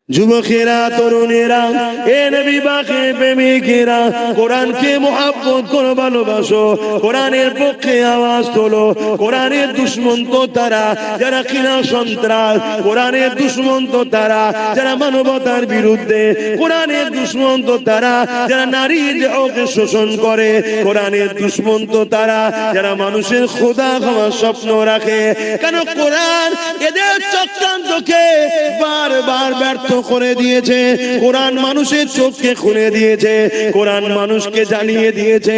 যুবকেরা, তরুণেরা, এ নবী পাকে প্রেমিকেরা, কোরআনকে মুহাব্বত করে ভালোবাসো, কোরআনের পক্ষে আওয়াজ তোলো। কোরআনের দুশমন তো তারা যারা কিনা সন্ত্রাস, কোরআনের দুশমন তো তারা যারা মানবতার বিরুদ্ধে, কোরআনের দুশমন তো তারা যারা নারী দেহকে শোষণ করে, কোরআনের দুশমন তো তারা যারা মানুষের খোদা হওয়ার স্বপ্ন রাখে। কেন কোরআন এদের চক্রান্তকে বারবার ব্যর্থ করে দিয়েছে। কোরআন মানুষের চোখকে খুলে দিয়েছে, কোরআন মানুষকে জানিয়ে দিয়েছে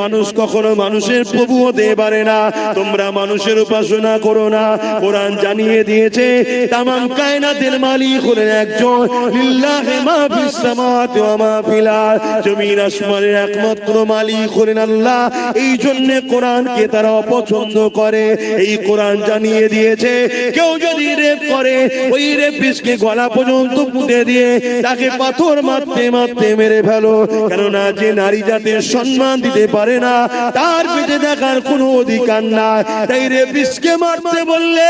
মানুষ কখনো মানুষের প্রভু হতে পারে না। তোমরা মানুষের উপাসনা করো না। কোরআন জানিয়ে দিয়েছে তামাম কায়নাতের মালিক হলেন একজন, লিল্লাহি মা ফিস সামাওয়াতি ওয়া মা ফিল আরদ, জমিন আসমানের একমাত্র মালিক হলেন আল্লাহ। এই জন্য কোরআনকে তারা অপছন্দ করে। এই কোরআন জানিয়ে দিয়েছে কেউ যদি রেপ করে, ওই রেপিস্টকে গলা পর্যন্ত পুঁতে দিয়ে তাকে পাথর মারতে মারতে মেরে ফেলো। কেননা যে নারী জাতির সম্মান দিতে পারে না, তার পেটে দেখার কোনো অধিকার নাই। তাই রেপিস্টকে মারতে বললে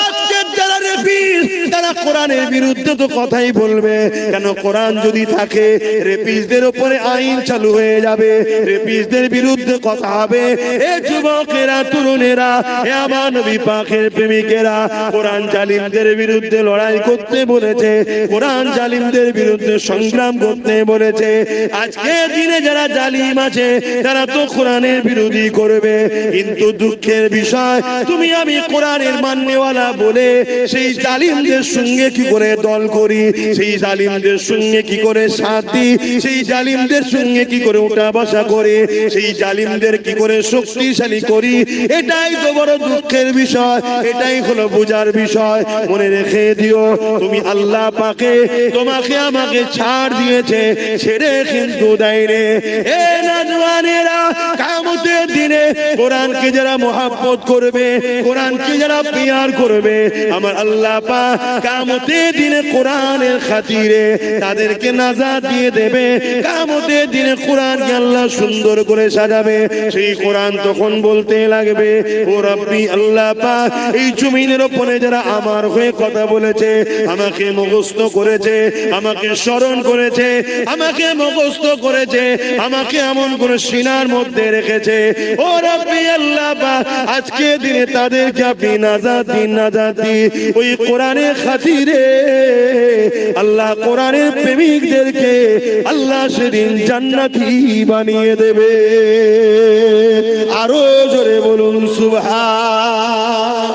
আজকে যারা রেপিস্ট তারা কোরআনের বিরুদ্ধে তো কথাই বলবে। কেন কোরআন যদি থাকে রেপিস্টদের উপরে আইন চালু হয়ে যাবে, রেপিস্টদের বিরুদ্ধে কথা হবে। এ যুবকেরা, তরুণেরা, এ আমার নবী পাকের প্রেমিকেরা, কোরআন জালিমদের বিরুদ্ধে লড়াই করতে বলেছে, কোরআন জালিমদের বিরুদ্ধে সংগ্রাম করতে বলেছে। আজকে দিনে যারা জালিম আছে তারা তো কোরআনের বিরোধী করবে, কিন্তু দুঃখের বিষয় তুমি আমি কোরআনের মাননেওয়ালা বলে সেই জালিমদের সঙ্গে কি করে দল করি, সেই জালিমদের সঙ্গে কি করে সাথ দিই, সেই জালিমদের সঙ্গে কি করে উঠা বসা করে, সেই জালিমদের কি করে শক্তিশালী করি। এটাই তো বড় দুঃখের বিষয়, এটাই হলো বোঝার বিষয়। মনে রেখে দিও, তুমি আল্লাহ পাকে তোমাকে আমাকে ছাড় দিয়েছে, ছেড়ে কিন্তু দেয়নি। এ নওজওয়ানেরা, কিয়ামতের দিনে কোরআনকে যারা মুহাব্বত করবে, কোরআনকে যারা প্যার করবে, আমার আল্লাহ পাক কিয়ামতের দিনে কোরআনের খাতিরে তাদেরকে নাজাত দিয়ে দেবে। কিয়ামতের দিনে কোরআনকে আল্লাহ সুন্দর করে সাজাবে। সেই কোরআন তখন বলতে লাগবে, ও রব্বি আল্লাহ পাক, এই জমিনের উপরে যারা আমার হয়ে কথা বলেছে, আমাকে মুখস্থ করেছে, আমাকে স্মরণ করেছে, আমাকে মুখস্থ করেছে, আমাকে এমন করে সিনার মধ্যে রেখেছে, ও রব্বি আল্লাহ পাক, আজকে দিনে তাদেরকে আপনি নাজাত দিন, নাজাত দিন। ওই কোরআনের খাতিরে আল্লাহ কোরআনের প্রেমিকদেরকে আল্লাহ সেদিন জান্নাতি বানিয়ে দেবে। আরো জোরে বলুন সুবহান।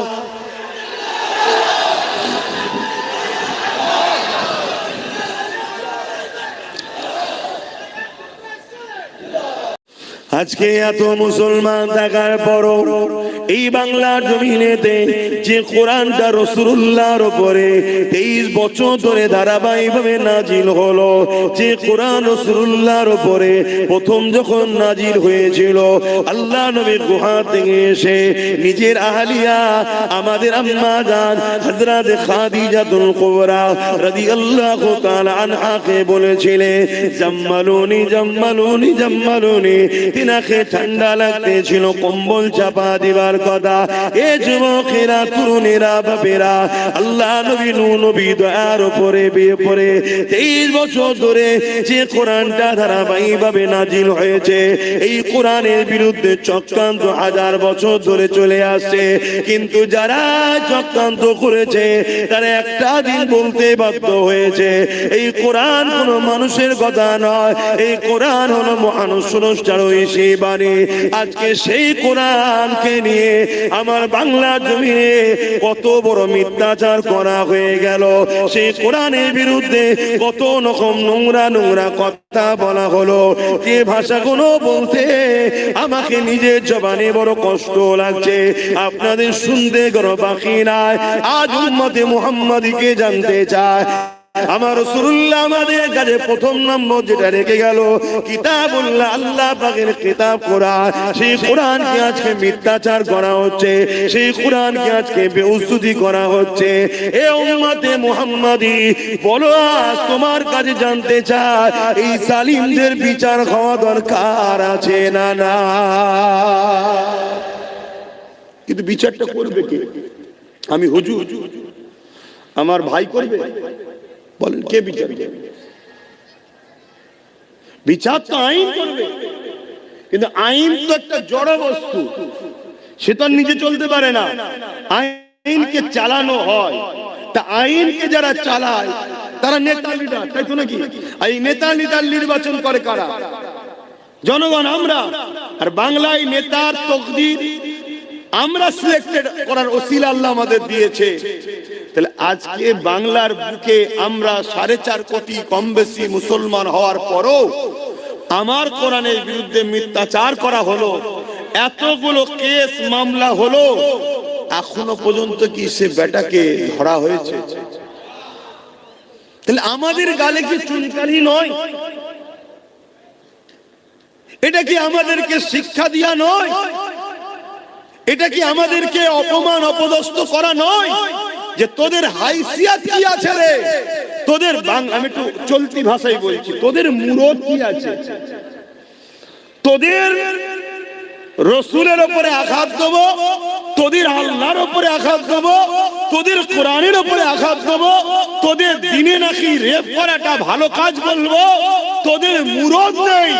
আজকে এত মুসলমান থাকার পরও এই বাংলার জমিনেতে যে কোরআনটা রাসূলুল্লাহর উপরে 23 বছর ধরে ধারাবাহিকভাবে নাজিল হলো, যে কোরআন রাসূলুল্লাহর উপরে প্রথম যখন নাজিল হয়েছিল, আল্লাহ নবী গুহা থেকে এসে নিজের আহলিয়া আমাদের আম্মা জান হযরত খাদিজাতুল কুবরা রাদিয়াল্লাহু তাআলা আনহাকে বলেছিলেন, জাম্মালুনি জাম্মালুনি জাম্মালুনি, তিনাকে ঠান্ডা লাগতেছিল, কম্বল চাপা দিবার কথা। এ যুবকেরা, তরুণেরা, বাপেরা, আল্লাহ নবী নবী দয়ার উপরে বিয়ে পড়ে 23 বছর ধরে যে কোরআনটা ধারাবাহিকভাবে নাজিল হয়েছে, এই কোরআনের বিরুদ্ধে চক্রান্ত 1000 বছর ধরে চলে আসছে। কিন্তু যারা চক্রান্ত করেছে তারা একটা দিন বলতে বাধ্য হয়েছে, এই কোরআন কোনো মানুষের কথা নয়, এই কোরআন হলো মহান স্রষ্টার সেই বাণী। আজকে সেই কোরআনকে নিয়ে আমার বাংলা জমিনে কত বড় মিথ্যাচার করা হয়ে গেল, সেই কোরআনের বিরুদ্ধে কত রকম নোংরা নোংরা কথা বলা হলো, যে ভাষাগুলো বলতে আমাকে নিজের জবানে বড় কষ্ট লাগছে, আপনাদের শুনতে কোনো বাকি নাই। আজ উম্মতে মুহাম্মাদীকে জানতে চায়, আমার রাসূলুল্লাহ আমাদের কাছে প্রথম নম্বর যেটা রেখে গেল কিতাবুল্লাহ, আল্লাহ পাকের কিতাব কোরআন। সেই কোরআনকে আজকে মিথ্যাচার করা হচ্ছে, সেই কোরআনকে আজকে বেউস্তুতি করা হচ্ছে। এ উম্মতে মুহাম্মাদী, বলো আজ তোমার কাছে জানতে চাই, এই জালিমদের বিচার হওয়া দরকার আছে না না? কিন্তু বিচারটা করবে কে? আমি হুজুর, আমার ভাই করবে? বলেন কে বিচার করবে? বিচার তো আইন করবে, কিন্তু আইন তো একটা জড় বস্তু, সে তো নিজে চলতে পারে না, আইনকে চালানো হয়। তা আইনকে যারা চালায় তারা নেতা লিডার, তাই তো নাকি? এই নেতা লিডার নির্বাচন করে কারা? জনগণ, আমরা। আর বাংলায় নেতার তকদির আমরা সিলেক্টেড করার ওসিলা আল্লাহ আমাদের দিয়েছে। তাহলে আজকে বাংলার বুকে আমরা 4.5 কোটি কম বেশি মুসলমান হওয়ার পরও আমার কোরআনের বিরুদ্ধে মিথ্যাচার করা হলো, এতগুলো কেস মামলা হলো, এখনো পর্যন্ত কি সে বেটাকে ধরা হয়েছে? তাহলে আমাদের গালে কি চুনকালি নয়? এটা কি আমাদেরকে শিক্ষা দিয়া নয়? এটা কি আমাদেরকে অপমান অপদস্থ করা নয়? যে তোদের হাইসিয়াত কি আছে রে, তোদের আমি একটু চলতি ভাষায় বলছি, তোদের মুরদ কি আছে? তোদের রসুলের উপরে আঘাত দেব, তোদের আল্লাহর উপরে আঘাত দেব, তোদের কোরআনের উপরে আঘাত দেব, তোদের দিনে নাকি রেপ করাটা ভালো কাজ বলবো, তোদের মুরদ নেই,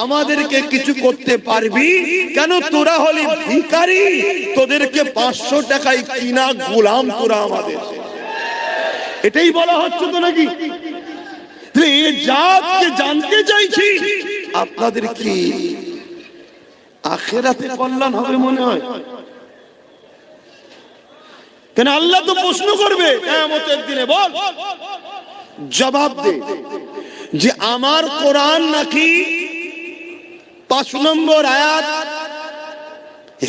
আমাদেরকে কিছু করতে পারবি কেন? তোরা হলি ভিখারি, তোদেরকে 500 টাকায় কিনা গোলাম তোরা আমাদের। এটাই বলা হচ্ছে তো নাকি? জাতকে জানতে চাইছি, আপনাদের কি আখিরাতে কল্যাণ হবে মনে হয়? কেন আল্লাহ তো প্রশ্ন করবে কিয়ামতের দিনে, বল জবাব দে যে আমার কোরআন নাকি 5 নম্বর আয়াত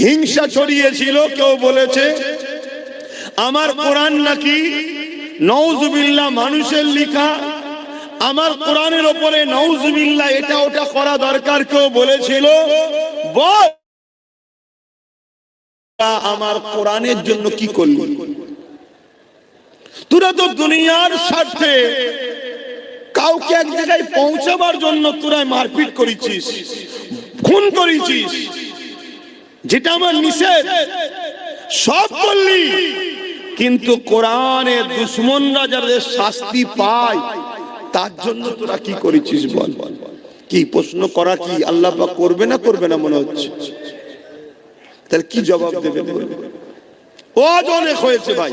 হিংসা ছড়িয়েছিল, কেউ বলেছে আমার কোরআন নাকি নাউজুবিল্লাহ মানুষের লেখা, আমার কোরআনের উপরে নাউজুবিল্লাহ এটা ওটা করা দরকার কেউ বলেছিল। বল আমার কোরআনের জন্য কি করলি? তোরা তো দুনিয়ার স্বার্থে কাউকে এক জায়গায় পৌঁছাবার জন্য তোরা মারপিট করেছিস, খুন করেছিস, যেটা আমার নিষেধ সব করলি, কিন্তু কোরআনের দুশমনরা যাদের শাস্তি পায় তার জন্য তোরা কি করেছিস? বল কি প্রশ্ন করা কি আল্লাহ পাক করবে না করবে না মনে হচ্ছে? তাহলে কি জবাব দেবে? ওয়াজ অনেক হয়েছে ভাই,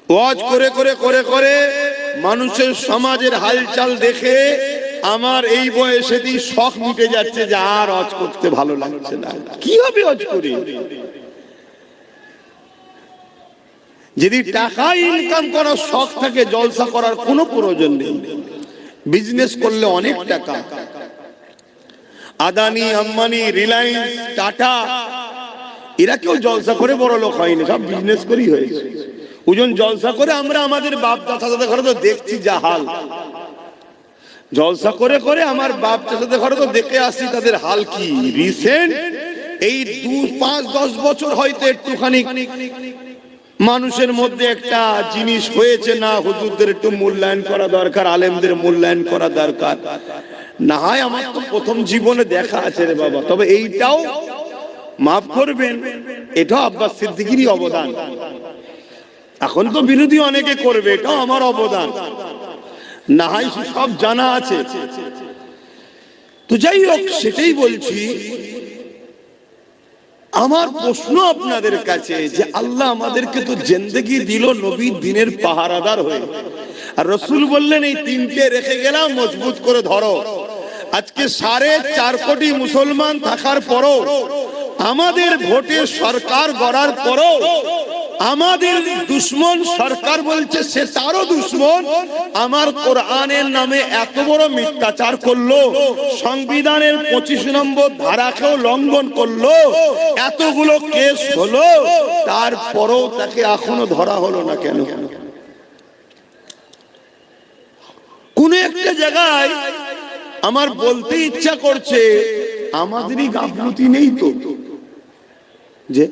ওয়াজ করে করে করে করে মানুষের সমাজের হালচাল দেখে আমার এই বয়সেতেই শখ মিটে যাচ্ছে যে আর ওয়াজ করতে ভালো লাগছে না। কি হবে ওয়াজ করি? যদি টাকা ইনকাম করার শখ থাকে, জলসা করার কোনো প্রয়োজন নেই। বিজনেস করলে অনেক টাকা, আদানি আম্বানি রিলায়েন্স টাটা এরা কেউ জলসা করে বড় লোক হয়নি, সব বিজনেস করেই হয়েছে। ওজন জলসা করে আমরা আমাদের বাপ চাচাদের ঘরে তো দেখছি যা হাল, জলসা করে করে আমার বাপ চাচাদের ঘরে তো দেখে আসছি তাদের হাল কি। রিসেন্ট এই 2-5-10 বছর হয়তো একটুখানি মানুষের মধ্যে একটা জিনিস হয়েছে, না হুজুরদের একটু মূল্যায়ন করা দরকার, আলেমদের মূল্যায়ন করা দরকার। না হয় আমার তো প্রথম জীবনে দেখা আছে রে বাবা। তবে এইটাও মাফ করবেন, এটাও আব্বাস সিদ্দিকীরই অবদান। এখন তো বিরোধী অনেকে করবে, এটাও আমার অবদান, না হয় সব জানা আছে। তো যাই হোক, সেটাই বলছি। আমার প্রশ্ন আপনাদের কাছে যে আল্লাহ আমাদেরকে তো জিন্দেগি দিল নবীর দিনের পাহারাদার হয়ে, আর রাসূল বললেন এই 3টে রেখে গেলাম মজবুত করে ধরো। আজকে 4.5 কোটি মুসলমান থাকার পরও, আমাদের ভোটে সরকার গড়ার পরও আমাদের দুশ্মন সরকার বলছে সে তারও দুশ্মন, আমার কোরআনের নামে এত বড় মিথ্যাচার করলো, সংবিধানের 25 নম্বর ধারাকেও লঙ্ঘন করলো, এতগুলো কেস হলো, তারপরও তাকে এখনো ধরা হলো না কেন? কোন একটা জায়গায় আমার বলতে ইচ্ছা করছে আমাদেরই গাফলতি নেই তো, যে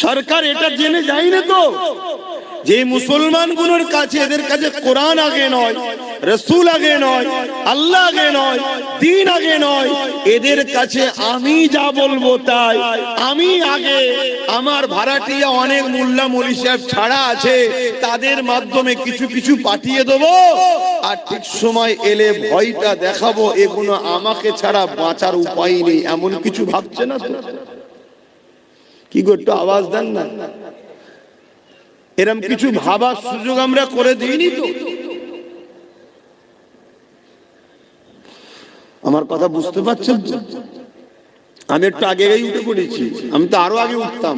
সরকার এটা জেনে যায় না তো যে মুসলমানগুলোর কাছে এদের কাছে কোরআন আগে নয়, রাসূল আগে নয়, আল্লাহ আগে নয়, দ্বীন আগে নয়, এদের কাছে আমি যা বলবো তাই, আমি আগে, আমার ভাড়াটিয়া অনেক মোল্লা মৌলী সাহেব ছাড়া আছে, তাদের মাধ্যমে কিছু কিছু পাঠিয়ে দেবো, আর ঠিক সময় এলে ভয়টা দেখাবো, এগুলো আমাকে ছাড়া বাঁচার উপায় নেই, এমন কিছু ভাবছে না তো? কি গো, একটু আওয়াজ দেন না। এরকম কিছু ভাবার সুযোগ আমরা করে দিইনি তো? আমার কথা বুঝতে পারছেন তো? আমি একটু আগেই উঠে পড়েছি, আমি তো আরো আগে উঠতাম।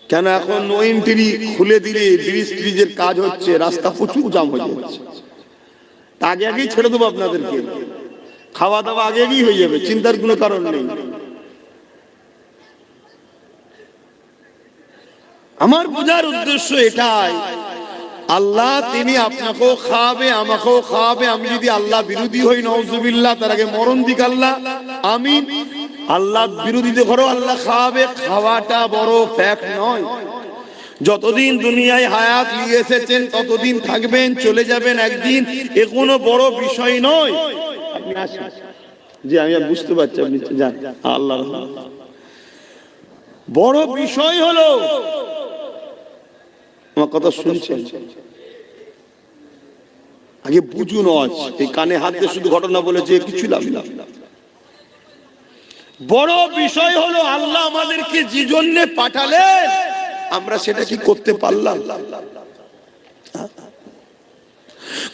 কেন এখন নো এন্ট্রি খুলে দিলে ব্রিজের কাজ হচ্ছে, রাস্তা প্রচুর জাম হয়ে যাচ্ছে, তা আগে আগেই ছেড়ে দেবো আপনাদেরকে, খাওয়া দাওয়া আগে আগেই হয়ে যাবে, চিন্তার কোনো কারণ নেই। আমার বোঝার উদ্দেশ্য এটাই, আল্লাহ তিনি আপনাকেও খাওয়াবে, আমাকেও খাওয়াবে। আমি যদি আল্লাহ বিরোধী হই, নাউজুবিল্লাহ, তার আগে মরণ দিক আল্লাহ, আমি আল্লাহ বিরোধীতে করো, আল্লাহ খাওয়াবে। খাওয়াটা বড় ফ্যাক্ট নয়। যতদিন দুনিয়ায় হায়াত নিয়ে এসেছেন ততদিন থাকবেন, চলে যাবেন একদিন, এ কোনো বড় বিষয় নয়। আপনি আসেন, যে আমি বুঝতে পারছি আপনি যান, আল্লাহ বড় বিষয় হলো, আমার কথা শুনছেন, আগে বুঝুন। এই কানে হাত দিয়ে শুধু ঘটনা বলেছে, কিছু লাভ না। বড় বিষয় হলো আল্লাহ আমাদেরকে যে জন্য পাঠালেন, আমরা সেটা কি করতে পারলাম?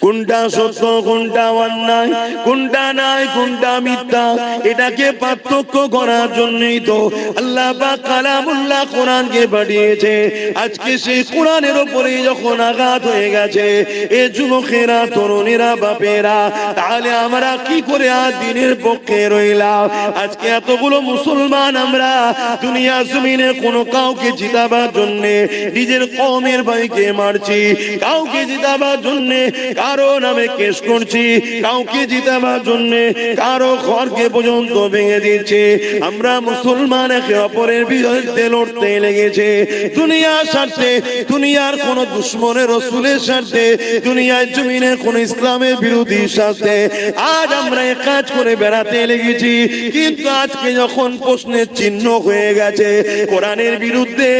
কোনটা সত্য, কোনটা অন্যায়, কোনটা নাই, কোনটা মিথ্যা, এটাকে পার্থক্য করার জন্যই তো আল্লাহ পাক কালামুল্লাহ কোরআনকে পাঠিয়েছে। আজকে সেই কোরআনের উপরে যখন আঘাত হয়ে গেছে, এ যুবকেরা, তরুণীরা, বাপেরা, তাহলে আমরা কি করে আর দ্বীনের পক্ষে রইলাম? আজকে এতগুলো মুসলমান আমরা দুনিয়া জমিনে কোনো কাউকে জিতাবার জন্যে নিজের কওমের ভাইকে মারছি, কাউকে জিতাবার জন্যে কারো নামে কেস করছি, কাউকে জিতাবার জন্য কারো ঘরকে পর্যন্ত ভেঙে দিচ্ছে। আমরা মুসলমান একে অপরের বিরুদ্ধে লড়তে লেগেছে, দুনিয়ার স্বার্থে, দুনিয়ার কোন দুশ্মনের রাসূলের স্বার্থে, দুনিয়ার জমিনে কোন ইসলামের বিরোধী স্বার্থে আজ আমরা এক কাজ করে বেড়াতে লেগেছি। কিন্তু আজকে যখন প্রশ্নের চিহ্ন হয়ে গেছে, কোরআনের বিরুদ্ধে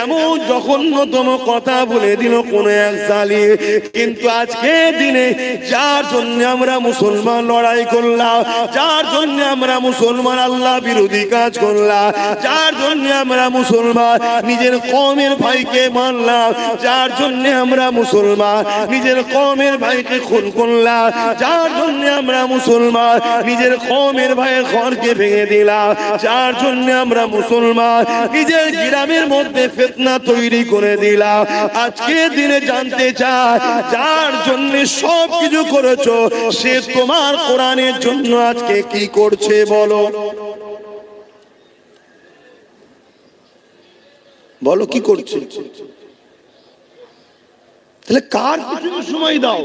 এমন জঘন্যতম কথা বলে দিল কোন এক জালিম, কিন্তু আজকে দিনে যার জন্য আমরা মুসলমান লড়াই করলাম, যার জন্য আমরা মুসলমান আল্লাহ বিরোধী কাজ করলাম, যার জন্য আমরা মুসলমান নিজের কওমের ভাইকে মারলাম, যার জন্য আমরা মুসলমান নিজের কওমের ভাইকে খুন করলাম, যার জন্য আমরা মুসলমান নিজের কওমের ভাইয়ের ঘরকে ভেঙে দিলাম, যার জন্য আমরা মুসলমান নিজের গ্রামের মধ্যে ফিতনা তৈরি করে দিলাম, আজকে দিনে জানতে চাই যার জন্য সব কিছু করেছো, সে তোমার কোরআনের জন্য আজকে কি করছে বলো? বলো কি করছে? তাহলে কার পিছনে সময় দাও?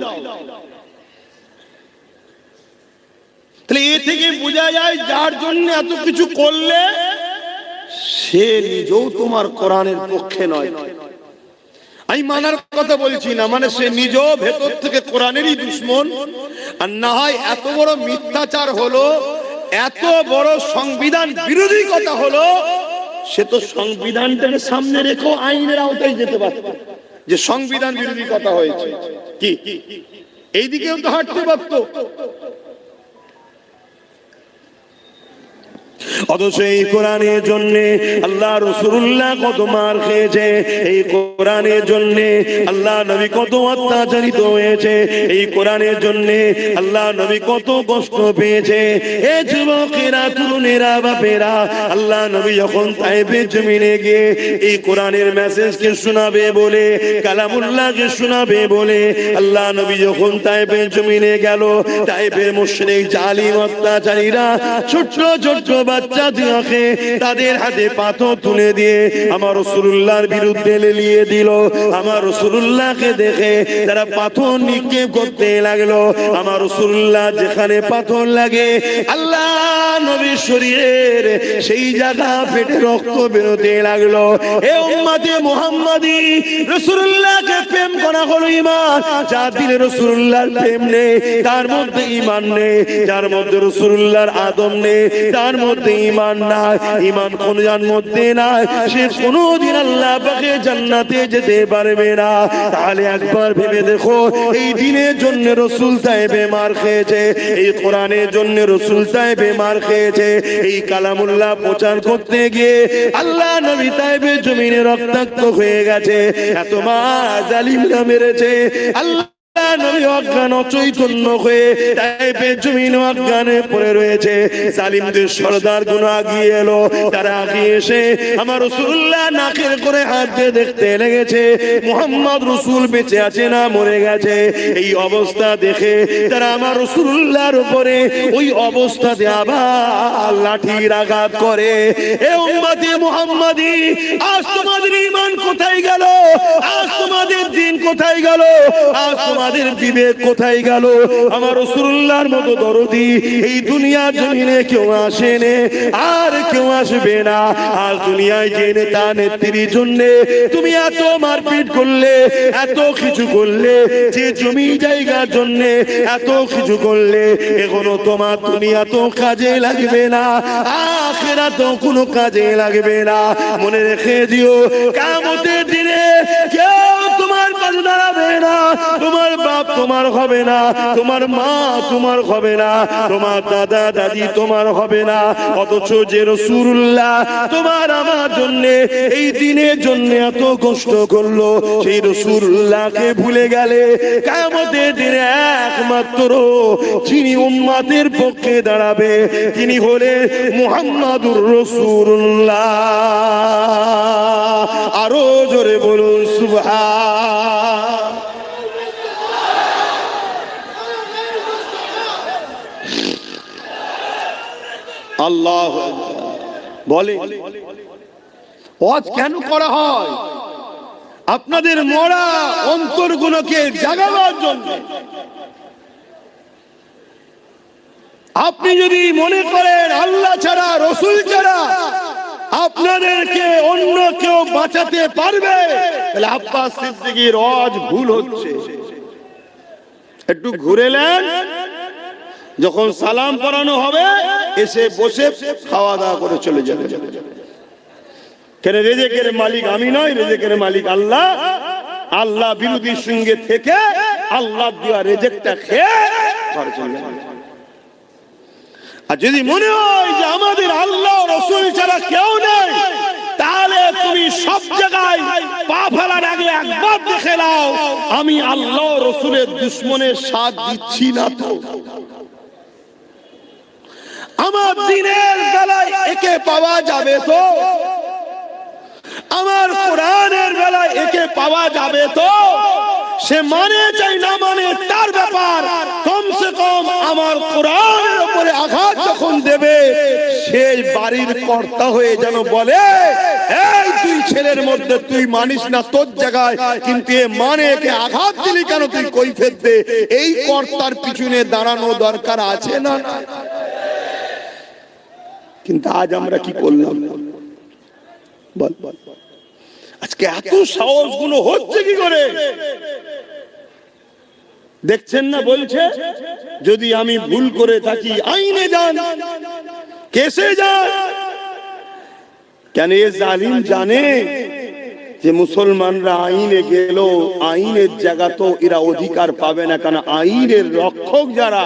তাহলে এ থেকে বোঝা যায় যার জন্য এত কিছু করলে সে নিজেও তোমার কোরআনের পক্ষে নয়। আমি মানার কথা বলছি না, মানে সে নিজেও ভেতর থেকে কোরআনেরই দুশমন। আর না হয় এত বড় মিথ্যাচার হলো, এত বড় সংবিধান বিরোধী কথা হলো, সে তো সংবিধানটাকে সামনে রেখেও আইনের আওতায় যেতে পারত, যে সংবিধান বিরোধী কথা হয়েছে, কি এইদিকেও তো হাঁটতে পারত। অথচ এই কোরআনের জন্য আল্লাহ রাসূলুল্লাহ কত মার খেয়েছে, এই কোরআনের জন্য আল্লাহ নবী কত অত্যাচারিত হয়েছে, এই কোরআনের জন্য আল্লাহ নবী কত কষ্ট পেয়েছে। এ যুবকেরা, তরুণেরা, বাপেরা, আল্লাহ নবী যখন তায়েফের জমিনে গিয়ে এই কোরআনের মেসেজকে শোনাবে বলে, কালামুল্লাহকে শোনাবে বলে আল্লাহ নবী যখন তায়েফের জমিনে গেল, তায়েফের মুশরিক জালিম অত্যাচারীরা ছোট ছোট বাচ্চা বাচ্চা দুয়াকে তাদের হাতে পাথর তুলে দিয়ে আমার রাসূলুল্লাহর বিরুদ্ধে লেলিয়ে দিল। আমার রাসূলুল্লাহকে দেখে তারা পাথর নিক্ষেপ করতে লাগলো। আমার রাসূলুল্লাহ যেখানে পাথর লাগে আল্লাহ নবীর শরীরের সেই জায়গা ফেটে রক্ত বেরোতে লাগলো। এ উম্মতে মুহাম্মাদি, রাসূলুল্লাহকে প্রেম করা হলো ঈমান। যার দিলে রাসূলুল্লাহর প্রেম নেই তার মধ্যে ঈমান নেই, যার মধ্যে রাসূলুল্লাহর আদব নেই তার মধ্যে ঈমান নাই। ঈমান কোনজার মধ্যে নাই, সে কোনদিন আল্লাহ পাকের জান্নাতে যেতে পারবে না। তাহলে একবার ভেবে দেখো, এই দিনের জন্য রাসূল তায়েবে মার খেয়েছে, এই কোরআনের জন্য রাসূল তায়েবে মার খেয়েছে, এই কালামুল্লাহ প্রচার করতে গিয়ে আল্লাহ নবী তায়েবে জমিনে রক্তাক্ত হয়ে গেছে। এত মা জালিমরা মেরেছে, আল্লাহ নবী অজ্ঞান অচৈতন্য হয়ে তায়েবে জমিনে অজ্ঞানে পড়ে রয়েছে। জালিমদের সরদার গুণ আগিয়ে এলো, তারা আগিয়ে এসে আমার রাসূলুল্লাহ নাকের করে হাত দিয়ে দেখতে লেগেছে মুহাম্মদ রাসূল বেঁচে আছে না মরে গেছে। এই অবস্থা দেখে তারা আমার রাসূলুল্লাহর উপরে ওই অবস্থাতে আবার লাঠির আঘাত করে। এ উম্মতে মুহাম্মাদি, আজ তোমাদের ঈমান কোথায় গেল? আজ তোমাদের দ্বীন কোথায় গেল? আজ তোমাদের বিবেক কোথায় গেল? আমার রাসূলুল্লাহর মতো দরদি এই দুনিয়ার জমিনে কেউ আসেনি, আর কেউ আসবে না। আর দুনিয়ায় যে নেতা নেত্রীর জন্য তুমি এত মারপিট করলে, এত কিছু করলে, যে জমি জায়গার জন্য এত কিছু করলে, এখনো তোমার দুনিয়া তো কাজে লাগবে না, আখিরাত কোনো কাজে লাগবে না। মনে রেখে দিও, কিয়ামতের দিনে কেউ তোমার পাশে দাঁড়াবে না। তোমার বাপ তোমার হবে না, তোমার মা তোমার হবে না, তোমার দাদা দাদি তোমার হবে না। অথচ যে রাসূলুল্লাহ তোমার আমার জন্য এই দিনের জন্য এত কষ্ট করলো, সেই রাসূলুল্লাহকে ভুলে গেলে কিয়ামতের দিনে একমাত্র যিনি উম্মতের পক্ষে দাঁড়াবে তিনি হলেন মুহাম্মাদুর রাসূলুল্লাহ। আরো জোরে বলুন সুবহান। আল্লাহ বলে ওয়াজ কেন করা হয়? আপনাদের মরা অন্তরগুলোকে জাগাবার জন্য। আপনি যদি মনে করেন আল্লাহ ছাড়া রাসূল ছাড়া আপনাদেরকে অন্য কেউ বাঁচাতে পারবে, তাহলে আব্বাস সিদ্দিকীর ওয়াজ ভুল হচ্ছে। একটু ঘুরে নেন, যখন সালাম পড়ানো হবে এসে বসে খাওয়া দাওয়া করে চলে যাবে। কেন? রেজেকের মালিক আমি নয়, রেজেকের মালিক আল্লাহ। আল্লাহ বিরোধীর সঙ্গে থেকে আল্লাহ দেওয়া রেজেকটা খেয়ে ঘরে চলে যাবে। আর যদি মনে হয় যে আমাদের আল্লাহ রাসূল ছাড়া কেউ নেই, তাহলে তুমি সব জায়গায় পা ফেলার আগে একবার দেখে নাও আমি আল্লাহ রাসূলের দুশমনের সাথ দিচ্ছি না তো। আমার দিনের বেলায় একে পাওয়া যাবে তো? আমার কোরআনের বেলায় একে পাওয়া যাবে তো? সে মানে চাই না মানে তার ব্যাপার, কমসে কম আমার কোরআনের উপরে আঘাত যখন দেবে সেই বাড়ির কর্তা হয়ে যেন বলে, এই তুই ছেলের মধ্যে তুই মানিস না তোর জায়গায়, কিন্তু এ মানে একে আঘাত দিলি কেন, তুই কৈফিয়ত দে। এই কর্তার পিছনে দাঁড়ানো দরকার আছে না? কিন্তু আজ আমরা কি করলাম বল? আজকে এত সাহস গুলো হচ্ছে কি করে? দেখছেন না, বলছে যদি আমি ভুল করে থাকি আইনে যান, কেসে যান। কেন? এ জালিম জানে যে মুসলমানরা আইনে গেল, আইনের জায়গা তো এরা অধিকার পাবে না, কারণ আইনের রক্ষক যারা,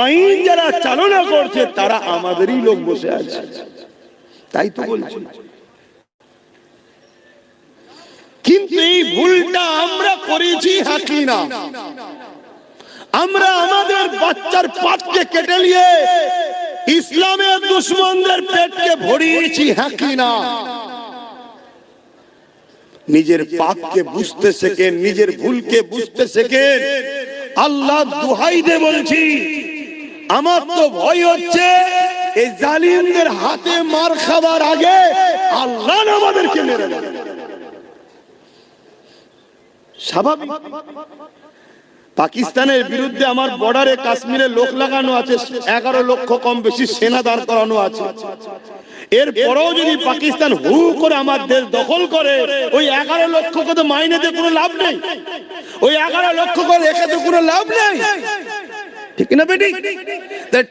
আইন যারা চালনা করছে তারা আমাদেরই লোক বসে আছে। তাই তো বলছি। কিন্তু এই ভুলটা আমরা করেছি হাকি না। আমরা আমাদের বাচ্চার পাটকে কেটে নিয়ে ইসলামের দুশমনদের পেটকে ভরিয়েছি হাকি না। নিজের পাপকে বুঝতে শেখেন, নিজের ভুলকে বুঝতে শেখেন। আল্লাহ দুহাই দে বলছি, আমার তো ভয় হচ্ছে এই জালিমদের হাতে মার খাবার আগে আল্লাহ আমাদেরকে মেরে দেয়। স্বাভাবিক। পাকিস্তানের বিরুদ্ধে আমার বর্ডারে কাশ্মীরে লোক লাগানো আছে, 11 লক্ষ কম বেশি সেনা দাঁড় করানো আছে। এরপরেও যদি পাকিস্তান হু করে আমার দেশ দখল করে, ওই 11 লক্ষকে তো মাইনেতে কোনো লাভ নেই, ওই 11 লক্ষকে রেখে তো কোনো লাভ নেই, ঠিক না বেটি?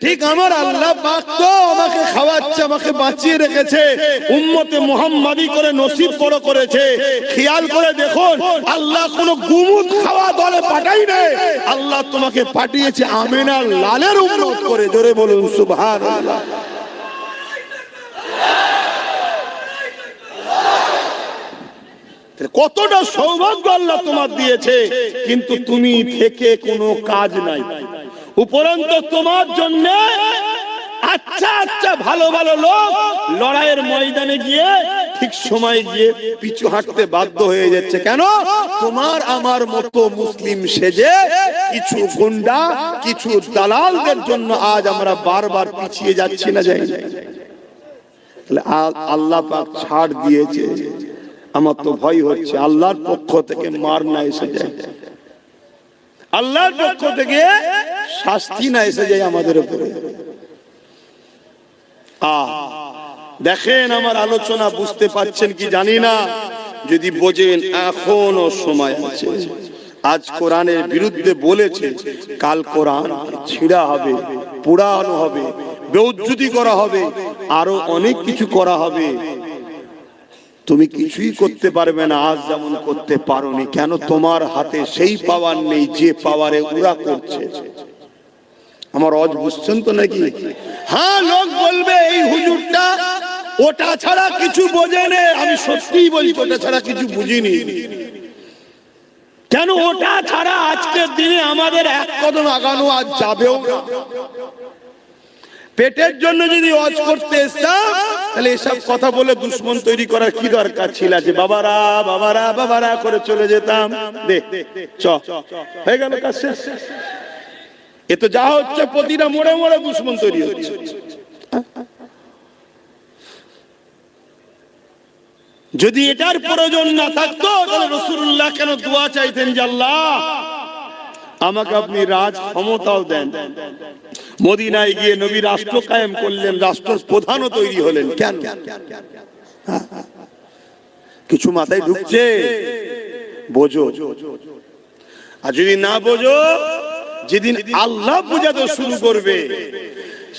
ঠিক আমার আল্লাহ পাক তো আমাকে খাওয়াচ্ছে, আমাকে বাঁচিয়ে রেখেছে, উম্মতে মুহাম্মাদি করে নসিব বড় করেছে। খেয়াল করে দেখুন, আল্লাহ কোন গুমুত খাওয়া দলে পাঠাই নাই, আল্লাহ তোমাকে পাঠিয়েছে আমিনার লালের উম্মত করে। জোরে বলুন সুবহানাল্লাহ। কতটা সৌভাগ্য আল্লাহ তোমার দিয়েছে, কিন্তু তুমি থেকে কোনো কাজ নাই। উপরন্ত তোমার জন্য আচ্ছা আচ্ছা ভালো ভালো লোক লড়াইয়ের ময়দানে গিয়ে ঠিক সময় গিয়ে পিছু হাঁটতে বাধ্য হয়ে যাচ্ছে। কেন? তোমার আমার মতো মুসলিম সেজে কিছু গুন্ডা, কিছু দালালদের জন্য আজ আমরা বারবার পিছিয়ে যাচ্ছি না, যাই। আল্লাহ পাক ছাড় দিয়েছে। আমার তো ভয় হচ্ছে আল্লাহর পক্ষ থেকে মার না এসে যায়, আল্লাহর পক্ষ থেকে শাস্তি না এসে যায় আমাদের উপরে। দেখেন আমার আলোচনা বুঝতে পাচ্ছেন কি জানি না, যদি বোঝেন এখনো সময় আছে। আজ কোরআনের বিরুদ্ধে বলেছে, কাল কোরআন ছিঁড়া হবে, পোড়ানো হবে, বেউজ্জতি করা হবে, আরো অনেক কিছু করা হবে। তুমি কিছুই করতে পারবে না আজ যেমন করতে পারোনি। কেন? তোমার হাতে সেই পাওয়ার নেই যে পাওয়ারে ওরা করছে। আমার আজ বুঝছেন তো নাকি? হ্যাঁ, লোক বলবে এই হুজুরটা ওটা ছাড়া কিছু বোঝে না। আমি সত্যিই বলছি, ওটা ছাড়া কিছু বুঝিনি। কেন? ওটা ছাড়া আজকের দিনে আমাদের এক কদম আগানো আজ যাবেও না। পেটের জন্য যদি ওয়াজ করতে আসতাম, তাহলে এসব কথা বলে দুশ্মন তৈরি করার কি দরকার ছিল? যে বাবারা বাবারা বাবারা করে চলে যেতাম। দে চ হয়ে গেল কাজ শেষ। এ তো যা হচ্ছে, প্রতিটা মোড়ে মোড়ে দুশ্মন তৈরি হচ্ছে। যদি এটার প্রয়োজন না থাকতো, তাহলে রাসূলুল্লাহ কেন দোয়া চাইতেন যে আল্লাহ আমাকে আপনি রাজ ক্ষমতাও দেন? মদিনায় গিয়ে নবী রাষ্ট্র কায়েম করলেন, রাষ্ট্রের প্রধানও তৈরি হলেন। কেন? কিছু মাথায় ঢুকছে? বোঝো। আর যদি না বোঝো, যেদিন আল্লাহ বুঝাতে শুরু করবে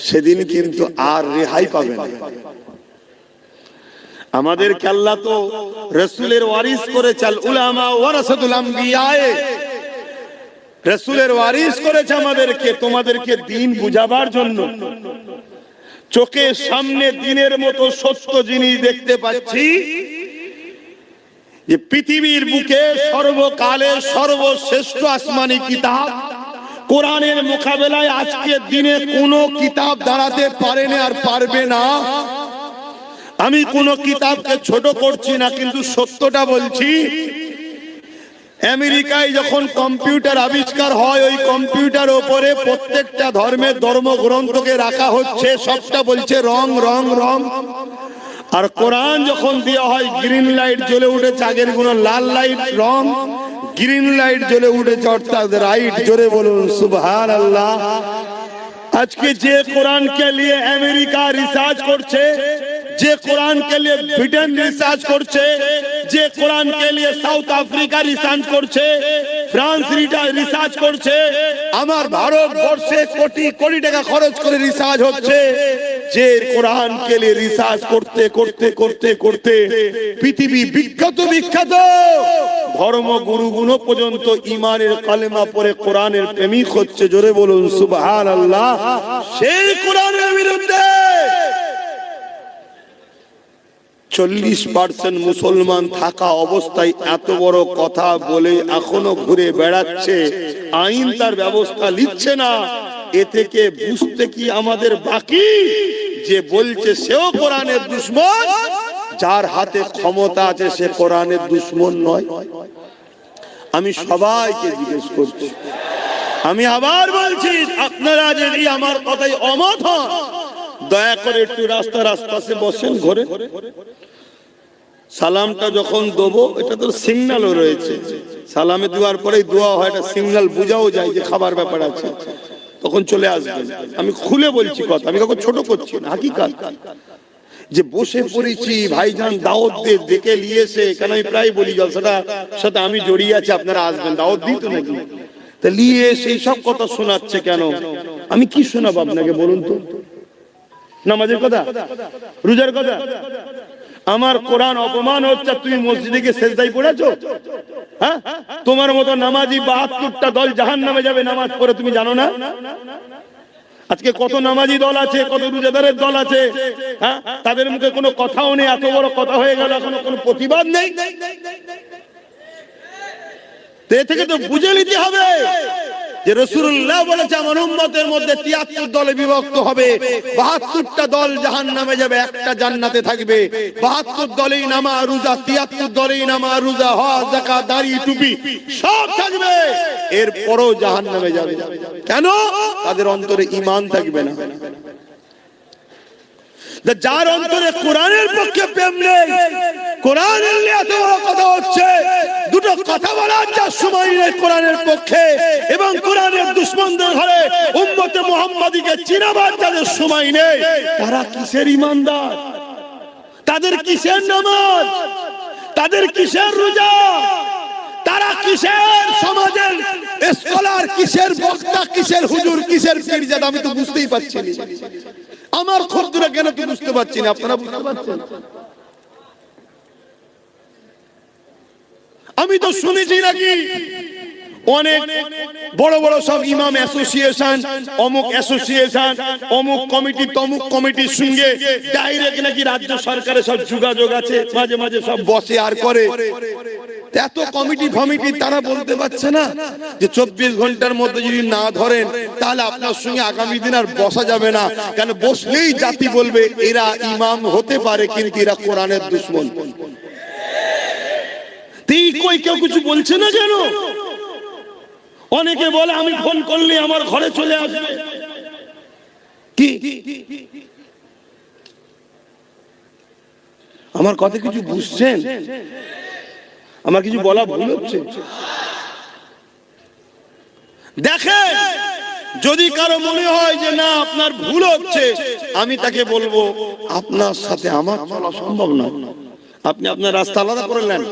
সেদিন কিন্তু আর রেহাই পাবে না। আমাদের আল্লাহ তো রাসূলের ওয়ারিস করেছে, আল উলামা ওয়ারাসাতুল আমবিয়া, রাসূলের ওয়ারিস করেছে আমাদেরকে, তোমাদেরকে দ্বীন বুঝাবার জন্য। চোখের সামনে দ্বীনের মতো সত্য জিনিস দেখতে পাচ্ছি যে পৃথিবীর বুকে সর্বকালের সর্বশ্রেষ্ঠ আসমানি কিতাব কোরআনের মোকাবেলায় আজকের দিনে কোনো কিতাব দাঁড়াতে পারে না আর পারবে না। আমি কোনো কিতাবকে ছোট করছি না, কিন্তু সত্যটা বলছি। আমেরিকায় যখন কম্পিউটার আবিষ্কার হয়, ওই কম্পিউটার উপরে প্রত্যেকটা ধর্মের ধর্মগ্রন্থকে রাখা হচ্ছে, সবটা বলছে রং রং রং। আর কোরআন যখন দেওয়া হয়, গ্রিন লাইট জ্বলে উঠেছে, আগের গুলো লাল লাইট রং, গ্রিন লাইট জ্বলে উঠেছে, অর্থাৎ রাইট। জোরে বলুন সুবহানাল্লাহ। আজকে যে কোরআনকে নিয়ে আমেরিকা রিসার্চ করছে, যে কোরআনকে নিয়ে ব্রিটেন রিসার্চ করছে, যে কোরআনকে নিয়ে সাউথ আফ্রিকা রিসার্চ করছে, ফ্রান্স রিসার্চ করছে, আমার ভারতবর্ষে কোটি কোটি টাকা খরচ করে রিসার্চ হচ্ছে। যে কোরআনকে নিয়ে রিসার্চ করতে করতে করতে করতে পৃথিবী বিখ্যাত বিখ্যাত ধর্মগুরুগুলো পর্যন্ত ইমানের কালেমা পড়ে কোরআনের প্রেমিক হচ্ছে। জোরে বলুন সুবহানাল্লাহ। সেই কোরআনের বিরুদ্ধে 40% মুসলমান থাকা অবস্থায় এত বড় কথা বলে এখনো ঘুরে বেড়াচ্ছে, আইন তার ব্যবস্থা নিচ্ছে না। এ থেকে বুঝতে কি আমাদের বাকি? যে বলছে সেও কোরআনের দুশমন, যার হাতে ক্ষমতা আছে সে কোরআনের দুশমন নয়। আমি সবাইকে জিজ্ঞেস করছি, আমি আবার বলছি, আপনারা যদি আমার কথায় অমত হন, দয়া করে একটু রাস্তার আশপাশে বসেন ঘরে। সালামটা যখন দেবো, এটা তো সিগন্যালও রয়েছে, সালামে দেওয়ার পরেই দোয়া হয়, এটা সিগন্যাল বোঝাও যায় যে খাবার ব্যাপার আছে, তখন চলে আসবেন। আমি খুলে বলছি কথা, আমি কাউকে ছোট করছি না, হাকিকাত। যে বসে পড়েছি ভাইজান দাওয়াত দিয়ে ডেকে নিয়েছে, কেন আমি প্রায় বলি জলসাটা সাথে আমি জড়িয়ে আছি, আপনারা আসবেন, দাওয়াত দিই তো নাকি, তা নিয়ে সেই সব কথা শোনাচ্ছে কেন? আমি কি শোনাবো আপনাকে বলুন তো? নামাজের কথা, রোজার কথা? আমার কোরআন অপমান হচ্ছে, তুমি মসজিদে গিয়ে সেজদায় পড়েছো? হ্যাঁ, তোমার মতো নামাজি 72টা দল জাহান্নামে যাবে নামাজ পড়ে, তুমি জানো না? আজকে কত নামাজি দল আছে, কত রোজাদারের দল আছে, হ্যাঁ, তাদের মুখে কোনো কথাও নেই, এত বড় কথা হয়ে গেল, এখনো কোনো প্রতিবাদ নেই। এ থেকে তো বুঝে নিতে হবে যে রাসূলুল্লাহ বলেছে আমার উম্মতের মধ্যে 73 দলে বিভক্ত হবে, 72টা দল জাহান্নামে যাবে, একটা জান্নাতে থাকবে। 72 দলেই নামাজ রোজা, 73 দলেই নামাজ রোজা, হজ যাকাত দাড়ি টুপি সব থাকবে, এরপরও জাহান্নামে যাবে। কেন? তাদের অন্তরে ঈমান থাকবে না। যার অন্তরে কোরআনের পক্ষে প্রেম নেই, কোরআনের নিয়ে এত বড় কথা হচ্ছে, দুটো কথা বলার যার সময় নেই কোরআনের পক্ষে, এবং কোরআনের দুশমনদের ঘরে উম্মতে মুহাম্মাদীকে চিনাবার যাদের সময় নেই, তারা কিসের ঈমানদার? তাদের কিসের নামাজ? তাদের কিসের রোজা? তারা কিসের সমাজের স্কলার, কিসের বক্তা, কিসের হুজুর, কিসের পীরজাদা? আমি তো বুঝতেই পারছি না। আমার খদ্দরা কেন কি বুঝতে পারছি না, আপনারা বুঝতে পারছেন? আমি তো শুনেছি নাকি অনেক বড় বড় সব ইমাম অ্যাসোসিয়েশন, অমুক অ্যাসোসিয়েশন, অমুক কমিটি, তমুক কমিটির সঙ্গে ডাইরেক্ট নাকি রাজ্য সরকারের সব যোগাযোগ আছে, মাঝে মাঝে সব বসে আর করে। এত কমিটি ফমিটি তারা বলতে পারছে না যে 24 ঘন্টার মধ্যে যদি না ধরেন তাহলে আপনার সঙ্গে আগামী দিন আর বসা যাবে না, কেন বসলেই জাতি বলবে এরা ইমাম হতে পারে কিন্তু এরা কোরআনের দুশমন। কেউ কিছু বলছে না কেন? অনেকে বলে আমি ফোন করলে আমার ঘরে চলে আসবে। কি আমার কথা কিছু বুঝছেন? আমার কিছু বলা ভুল হচ্ছে? দেখেন, যদি কারো মনে হয় যে না আপনার ভুল হচ্ছে, আমি তাকে বলবো আপনার সাথে আমার চলা সম্ভব না। আপনি আপনার রাস্তা আলাদা করে নেন,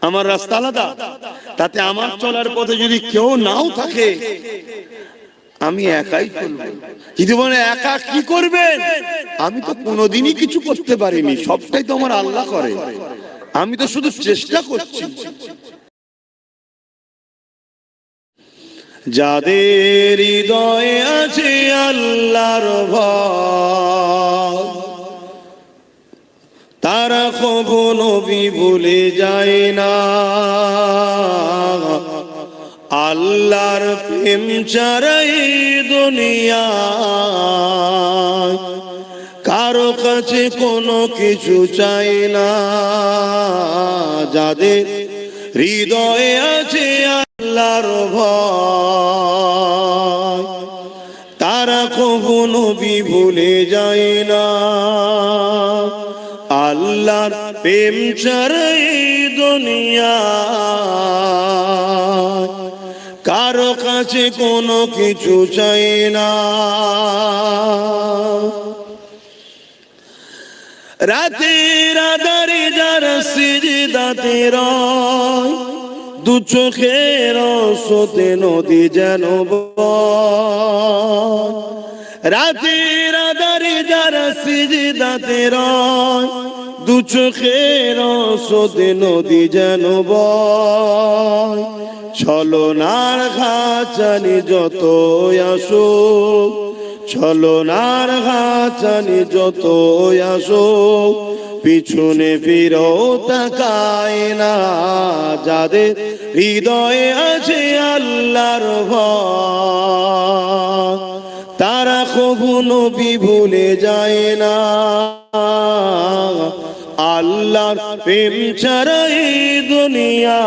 আমার রাস্তা আলাদা, তাতে আমার চলার পথে যদি কেউ নাও থাকে আমি একাই চলবো। যদি বলে একা কি করবেন, আমি তো কোনোদিনই কিছু করতে পারিনি, সবটাই তো আমার আল্লাহ করে, আমি তো শুধু চেষ্টা করছি। যাদের হৃদয়ে আছে আল্লাহর ভয়, তারা কখনো ভুলে যায় না। আল্লাহর প্রেম ছাড়াই দুনিয়া কারো কাছে কোনো কিছু চাই না। যাদের হৃদয়ে আছে আল্লাহর ভয়, তারা কখনো ভুলে যায় না। আল্লাহর প্রেম ছাড়াই দুনিয়া কারো কাছে কোনো কিছু চাই না। রাতের আধারে যারা সিজদাতে রয়, দু চোখের স্রোতে নদী যেন বয়। রাতের আধারে যারা সিজদাতে রয়, দু চোখের স্রোতে নদী যেন বয়। ছলনার ঘাচানি যত আসো, ছলনার ঘাচানি যত আসো, পিছনে ফিরো তাকায় না। যাদের হৃদয়ে আছে আল্লাহর ভয়, তারা কখনো ভুলে যায় না। আল্লাহর প্রেম ছাড়াই দুনিয়া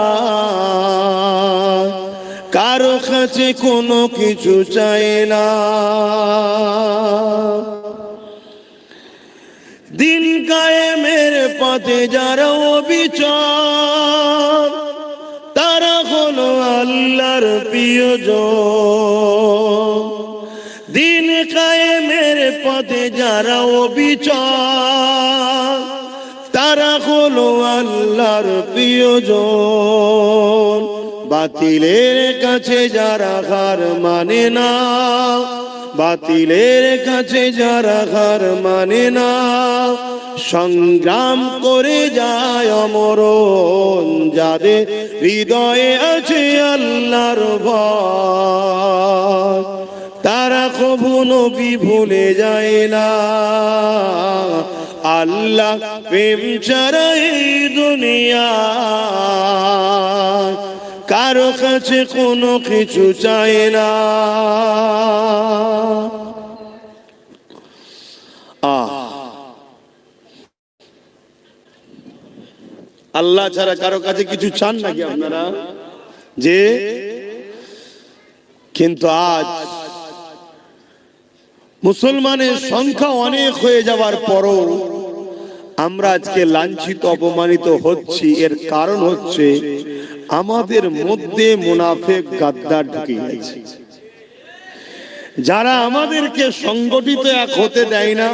কারো কাছে কোনো কিছু চাই না। দিন কায়েমের পথে যারা অবিচল তারা হলো আল্লাহর প্রিয়জন। দিন কায়েমের পথে যারা অবিচল তারা হলো আল্লাহর প্রিয়জন। বাতিলের কাছে যারা হার মানে না, বাতিলের কাছে যারা হার মানে না, সংগ্রাম করে যায় অমরণ, যাদের হৃদয়ে আছে আল্লাহর ভয়, তারা কভু নবী ভুলে যায় না। আল্লাহ প্রেম ছাড়া এই দুনিয়া কারো কাছে কোনো কিছু চায় না। আল্লাহ ছাড়া কারো কাছে কিছু চান নাকি আপনারা? যে কিন্তু আজ মুসলমানের সংখ্যা অনেক হয়ে যাওয়ার পরও আমরা আজকে লাঞ্ছিত অপমানিত হচ্ছি। এর কারণ হচ্ছে আমাদের মধ্যে মুনাফিক গাদ্দার ঢুকে গেছে, যারা আমাদেরকে সংগঠিত এক হতে দেয় না।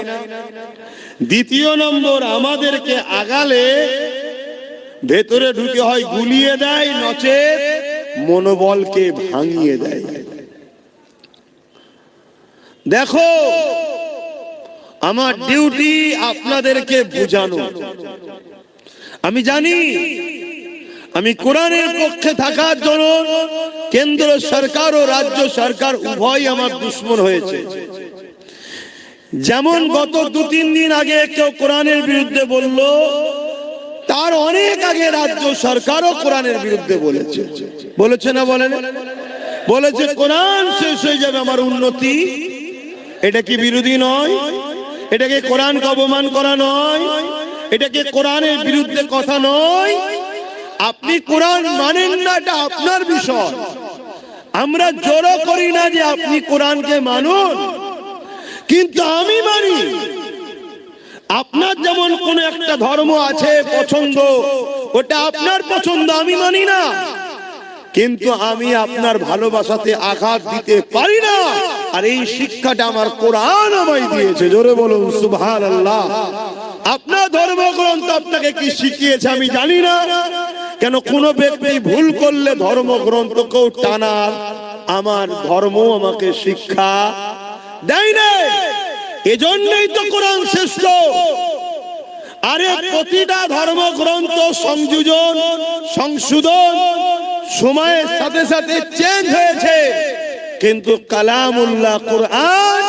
দ্বিতীয় নম্বর, আমাদেরকে আগালে ভেতরে ঢুকে হয় গুলিয়ে দেয়, নচেত মনোবলকে ভাঙিয়ে দেয়। দেখো, আমার ডিউটি আপনাদেরকে বোঝানো। আমি জানি আমি কোরআনের পক্ষে থাকার জন্য কেন্দ্র সরকার ও রাজ্য সরকার উভয় আমার দুশ্মন হয়েছে। যেমন গত 2-3 দিন আগে কেউ কোরআনের বিরুদ্ধে বলল, তার অনেক আগে রাজ্য সরকারও কোরআনের বিরুদ্ধে বলেছে। বলেছে না বলেন? বলেছে কোরআন শেষ হয়ে যাবে আমার উন্নতি। এটা কি বিরোধী নয়? এটাকে কোরআনকে অপমান করা নয়? এটাকে কোরআনের বিরুদ্ধে কথা নয়? আপনি কোরআন মানেন না, এটা আপনার বিষয়। আমরা জোরও করি না যে আপনি কোরআনকে মানুন, কিন্তু আমি মানি। আপনার যেমন কোন একটা ধর্ম আছে পছন্দ, ওটা আপনার পছন্দ, আমি মানি না, কিন্তু আমি আপনার ভালোবাসাতে আঘাত দিতে পারি না। আর এই শিক্ষাটা আমার কোরআন আমায় দিয়েছে। জোরে বলুন সুবহানাল্লাহ। আপনার ধর্মগ্রন্থ আপনাকে কি শিখিয়েছে আমি জানি না। কেন কোন ব্যক্তি ভুল করলে ধর্মগ্রন্থকেও টানার আমার ধর্ম আমাকে শিক্ষা দেয় না। এজন্যই তো কোরআন শ্রেষ্ঠ। আরে প্রতিটা ধর্মগ্রন্থ সংযোজন সংশোধন সময়ের সাথে সাথে চেঞ্জ হয়েছে, কিন্তু কালামুল্লাহ কোরআন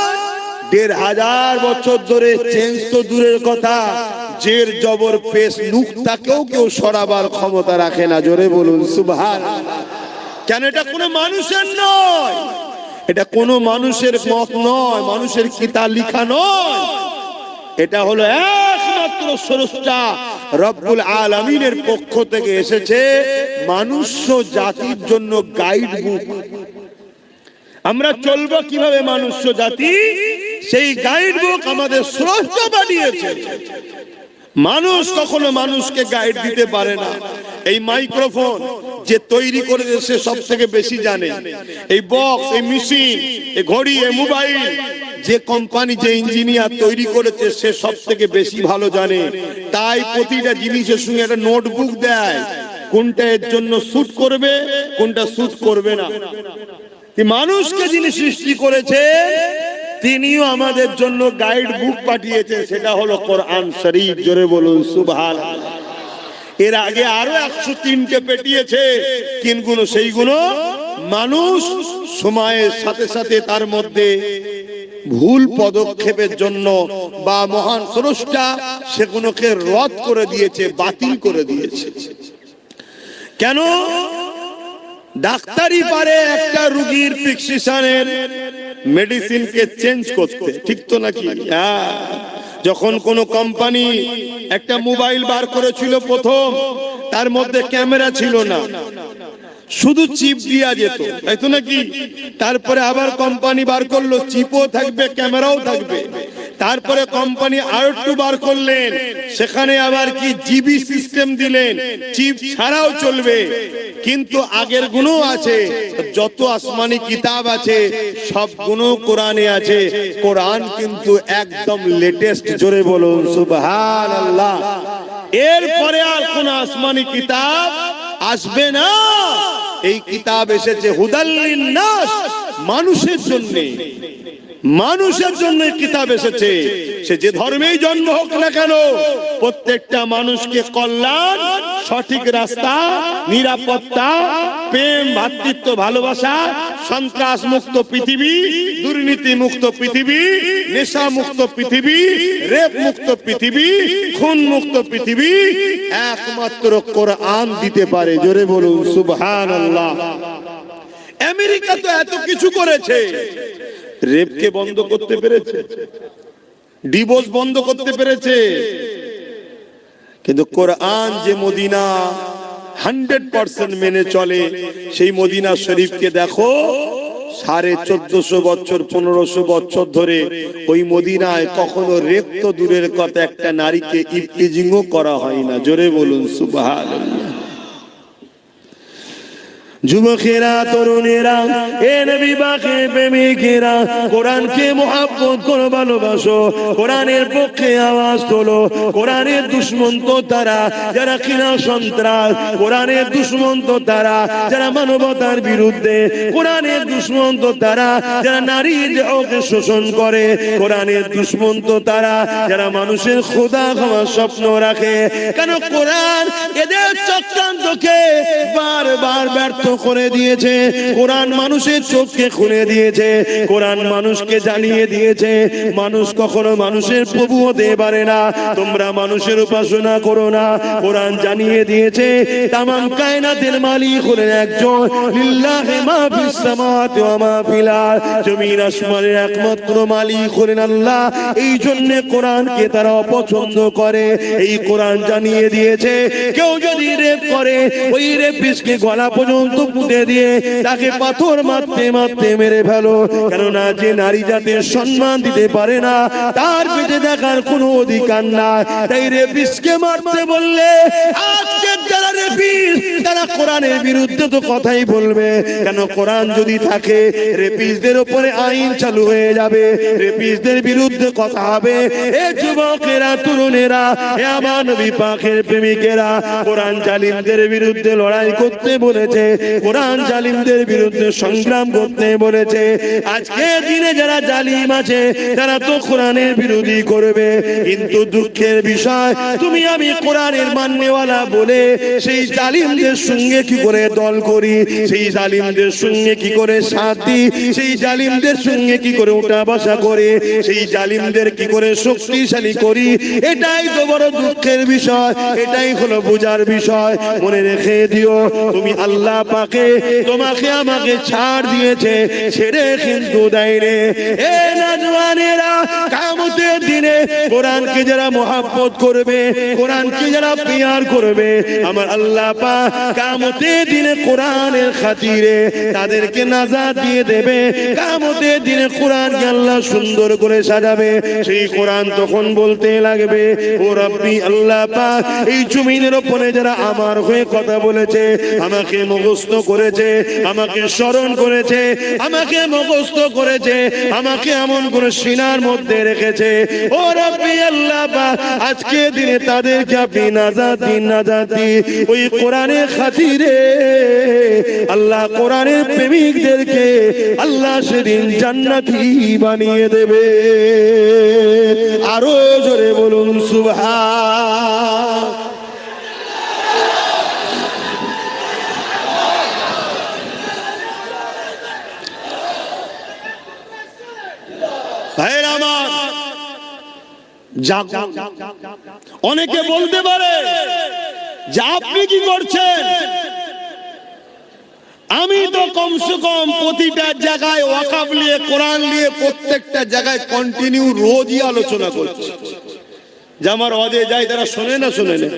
1500 বছর ধরে চেঞ্জ তো দূরের কথা, জের জবর পেশ নুকতাকেও কেউ সরাবার ক্ষমতা রাখে না। জোরে বলুন সুবহানাল্লাহ। কেন? এটা কোনো মানুষের নয়, এটা কোনো মানুষের মত নয়, মানুষের কিতাব লেখা নয়। এটা হলো একমাত্র স্রষ্টা রব্বুল আলামিনের পক্ষ থেকে এসেছে মানুষ জাতির জন্য গাইড বুক। আমরা চলবো কিভাবে মানুষ জাতি, সেই গাইড বুক আমাদের স্রষ্টা বানিয়েছে। মানুষ কখনো মানুষকে গাইড দিতে পারে না। এই মাইক্রোফোন যে তৈরি করেছে সে সব থেকে বেশি জানে। এই বক্স, এই মেশিন, এই ঘড়ি, এই মোবাইল, যে কোম্পানি, যে ইঞ্জিনিয়ার তৈরি করেছে সে সব থেকে বেশি ভালো জানে। তাই প্রতিটা জিনিসের সঙ্গে একটা নোটবুক দেয়, কোনটা এর জন্য স্যুট করবে, কোনটা স্যুট করবে না। মানুষকে যিনি সৃষ্টি করেছে তিনিও আমাদের জন্য গাইড বুক পাঠিয়েছে, সেটা হলো কোরআন শরীফ। জোরে বলুন সুবহানাল্লাহ। এর আগে আরো 103কে পেটিয়েছে, কিন্তু সেইগুলো মানুষ সময়ের সাথে সাথে তার মধ্যে ভুল পদক্ষেপের জন্য বা মহান স্রষ্টা সেগুলোকে রদ করে দিয়েছে, বাতিল করে দিয়েছে। কেন? ডাক্তারই পারে একটা রোগীর প্রেসক্রিপশনের মেডিসিনকে চেঞ্জ করতে, ঠিক তো নাকি? যখন কোন কোম্পানি একটা মোবাইল বার করেছিল প্রথম, তার মধ্যে ক্যামেরা ছিল না, শুধু চিপ দিয়া যেত, তাই তো নাকি? তারপরে আবার কোম্পানি বার করলো চিপও থাকবে ক্যামেরাও থাকবে। তারপরে কোম্পানি আরো একটু বার করলেন, সেখানে আবার কি জিবি সিস্টেম দিলেন, চিপ ছাড়াও চলবে, কিন্তু আগের গুণ আছে। যত আসমানি কিতাব আছে সবগুলো কোরআনে আছে। কোরআন কিন্তু একদম লেটেস্ট, জোরে বলুন সুবহানাল্লাহ। এরপরে আর কোন আসমানি কিতাব আসবে না। এই কিতাব এসেছে হুদাল লিন্নাস, মানুষের জন্য। মানুষের জন্য কিতাব এসেছে, সে যে ধর্মেই জন্ম হোক না কেন, প্রত্যেকটা মানুষকে কল্যাণ, সঠিক রাস্তা, নিরাপত্তা, প্রেম, ভ্রাতৃত্ব, ভালোবাসা, সন্ত্রাস মুক্ত পৃথিবী, দুর্নীতি মুক্ত পৃথিবী, নেশা মুক্ত পৃথিবী, রেপ মুক্ত পৃথিবী, খুন মুক্ত পৃথিবী একমাত্র কোরআন দিতে পারে। জোরে বলুন সুবহানাল্লাহ। আমেরিকা তো এত কিছু করেছে, রেপকে বন্ধ করতে পেরেছে, ডিভোর্স বন্ধ করতে পেরেছে, কিন্তু কোরআন যে মদিনা 100% মেনে চলে, সেই মদিনা শরীফকে দেখো 1450 বছর 1500 বছর ধরে ওই মদিনায় কখনো রেপ তো দূরের কথা, একটা নারীকে ইফতিজিংও করা হয় না। জোরে বলুন সুবহানাল্লাহ। যুবকেরা, তরুণেরা, এ নবী পাকের প্রেমিকেরা, কোরআনকে মুহাব্বত করে ভালোবাসো, কোরআনের পক্ষে আওয়াজ তোলো। কোরআনের দুশমন তো তারা যারা কিনা সন্ত্রাস, কোরআনের দুশমন তো তারা যারা মানবতার বিরুদ্ধে, কোরআনের দুশমন তো তারা যারা নারীর দেহকে শোষণ করে, কোরআনের দুশমন তো তারা যারা মানুষের খোদা হওয়ার স্বপ্ন রাখে। কেন কোরআন এদের চক্রান্তকে বারবার ব্যর্থ করে দিয়েছে। কোরআন মানুষের চোখকে খুলে দিয়েছে, কোরআন মানুষকে জানিয়ে দিয়েছে মানুষ কখনো মানুষের প্রভু হতে পারে না। তোমরা মানুষের উপাসনা করো না। কোরআন জানিয়ে দিয়েছে তামাম কায়নাতের মালিক হলেন একজন, লিল্লাহি মা ফিস সামাওয়াতি ওয়া মা ফিল আরদ, জমিন আসমানের একমাত্র মালিক হলেন আল্লাহ। এই জন্য কোরআনকে তারা অপছন্দ করে। এই কোরআন জানিয়ে দিয়েছে কেউ যদি রেপ করে, ওই রেপিস্টকে গলা পর্যন্ত পুঁতে দিয়ে তাকে পাথর মারতে মারতে মেরে ফেলো। কেননা যে নারী জাতির সম্মান দিতে পারে না, তার বেঁচে দেখার কোনো অধিকার নাই। তাই রেপিস্টকে মারতে বললে আজকে যারা রেপিস্ট তারা কোরআনের বিরুদ্ধে তো কথাই বলবে। কেন কোরআন যদি থাকে রেপিস্টদের উপরে আইন চালু হয়ে যাবে, রেপিস্টদের বিরুদ্ধে কথা হবে। এ যুবকেরা, তরুণেরা, এ আমার নবী পাকের প্রেমিকেরা, কোরআন জালিমদের বিরুদ্ধে লড়াই করতে বলেছে, কোরআন জালিমদের বিরুদ্ধে সংগ্রাম করতে বলেছে। আজকে দিনে যারা জালিম আছে তারা তো কোরআনের বিরোধী করবে, কিন্তু দুঃখের বিষয় তুমি আমি কোরআনের মাননেওয়ালা বলে সেই জালিমদের সঙ্গে কি করে দল করি, সেই জালিমদের সঙ্গে কি করে সাথ দিই, সেই জালিমদের সঙ্গে কি করে উঠা বসা করে, সেই জালিমদের কি করে শক্তিশালী করি। এটাই তো বড় দুঃখের বিষয়, এটাই হলো বোঝার বিষয়। মনে রেখে দিও, তুমি আল্লাহ পাকে তোমাকে আমাকে ছাড় দিয়েছে, ছেড়ে কিন্তু দেয় রে। এ নওজওয়ানেরা, কিয়ামতের দিনে কোরআনকে যারা মহব্বত করবে, কোরআনকে যারা প্যার করবে, আমার আল্লাহ পাক কিয়ামতের দিনে কোরআনের খাতিরে তাদেরকে নাজাত দিয়ে দেবে। কিয়ামতের দিনে কোরআনকে আল্লাহ সুন্দর করে সাজাবে। সেই কোরআন তখন বলতে লাগবে, ও রব্বি, আল্লাহ পাক এই জমিনের উপরে যারা আমার হয়ে কথা বলেছে, আমাকে মুখস্থ করেছে, আমাকে স্মরণ করেছে, আমাকে মুখস্থ করেছে, আমাকে এমন করে সিনার মধ্যে রেখেছে, ও রব্বি আল্লাহ পাক আজকে দিনে তাদেরকে আপনি নাজাত দিন, নাজাত দিন। ওই কোরআনের খাতিরে আল্লাহ কোরআনের প্রেমিকদেরকে আল্লাহ সেদিন জান্নাতি বানিয়ে দেবে। আরো জোরে বলুন সুবহান। ভাইরা আমার, অনেকে বলতে পারে যে আপনি কি করছেন? আমি তো কমসে কম প্রতিটা জায়গায় ওয়াকাফ নিয়ে, কোরআন নিয়ে প্রত্যেকটা জায়গায় কন্টিনিউ রোজই আলোচনা করছি। যে আমার অদে যায় তারা শোনে না, শোনে না।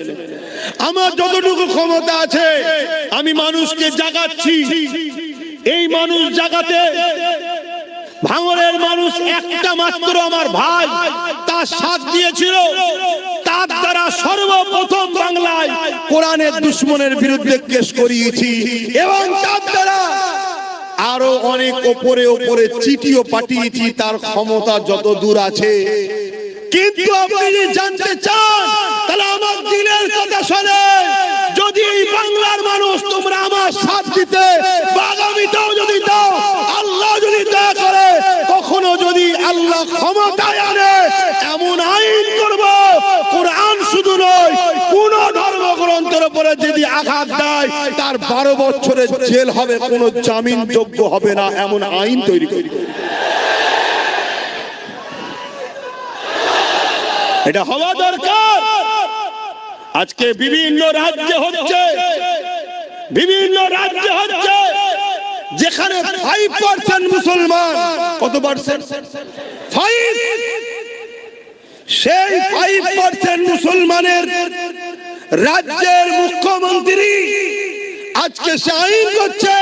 আমার যতটুকু ক্ষমতা আছে আমি মানুষকে জাগাচ্ছি। এই মানুষ জাগাতে ভাঙড়ের মানুষ একটা মাত্র আমার ভাই তার সাথ দিয়েছিল, তার দ্বারা সর্বপ্রথম বাংলায় কোরআনের দুশমনের বিরুদ্ধে কেস করিয়েছি এবং তার দ্বারা আরো অনেক ওপরে ওপরে চিঠিও পাঠিয়েছি, তার ক্ষমতা যত দূর আছে। কিন্তু আপনি যদি জানতে চান তাহলে আমার দিলের কথা শোনেন, যদি এই বাংলার মানুষ তোমরা আমার সাথ দিতে আগামীতেও যদি দাও, আল্লাহ যদি দয়া করে কখনো যদি আল্লাহ ক্ষমতায় আনে, এমন আইন করব কোরআন শুধু নয় কোন ধর্মগ্রন্থের উপরে যদি আঘাত দেয় তার 12 বছরের জেল হবে, কোনো জামিন যোগ্য হবে না, এমন আইন তৈরি করি। এটা হওয়া দরকার। আজকে বিভিন্ন রাজ্যে হচ্ছে, বিভিন্ন রাজ্যে হচ্ছে যেখানে 5% মুসলমান, কত পার্সেন্ট? 5। সেই 5% মুসলমানের রাজ্যের মুখ্যমন্ত্রী আজকে সে আইন করছে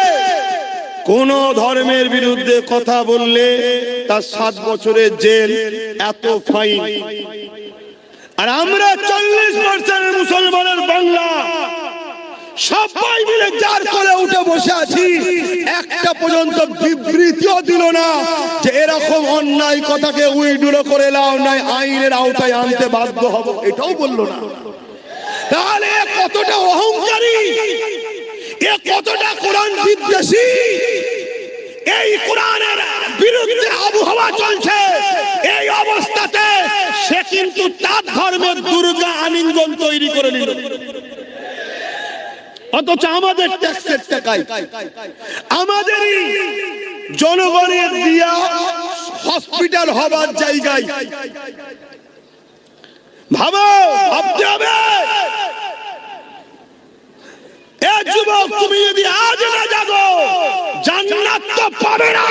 কোন ধর্মের বিরুদ্ধে কথা বললে তার 7 বছরের জেল, এত ফাইন। আর আমরা 40% মুসলমানের বাংলা সবাই মিলে যার করে উঠে বসে আছি, একটা পর্যন্ত বিবৃতিও দিল না যে এরকম অন্যায় কথাকে উইড্রো করে নাও, নাই আইনের আওতায় আনতে বাধ্য হব, এটাও বললো না। তাহলে কতটা অহংকারী, এ কতটা কোরআন বিদ্বেষী। এই কোরআনের বিরুদ্ধে আবহাওয়া চলছে, এই অবস্থাতে সে কিন্তু তার ধর্মের দুর্গা আলিঙ্গন তৈরি করে নিল, অথচ আমাদের ট্যাক্সের টাকায় আমাদেরই জনগণের দিয়া হসপিটাল হবার জায়গায়। ভাবো, ভাবতে হবে। এ যুবক, তুমি যদি আজ না জাগো জান্নাত তো পাবে না,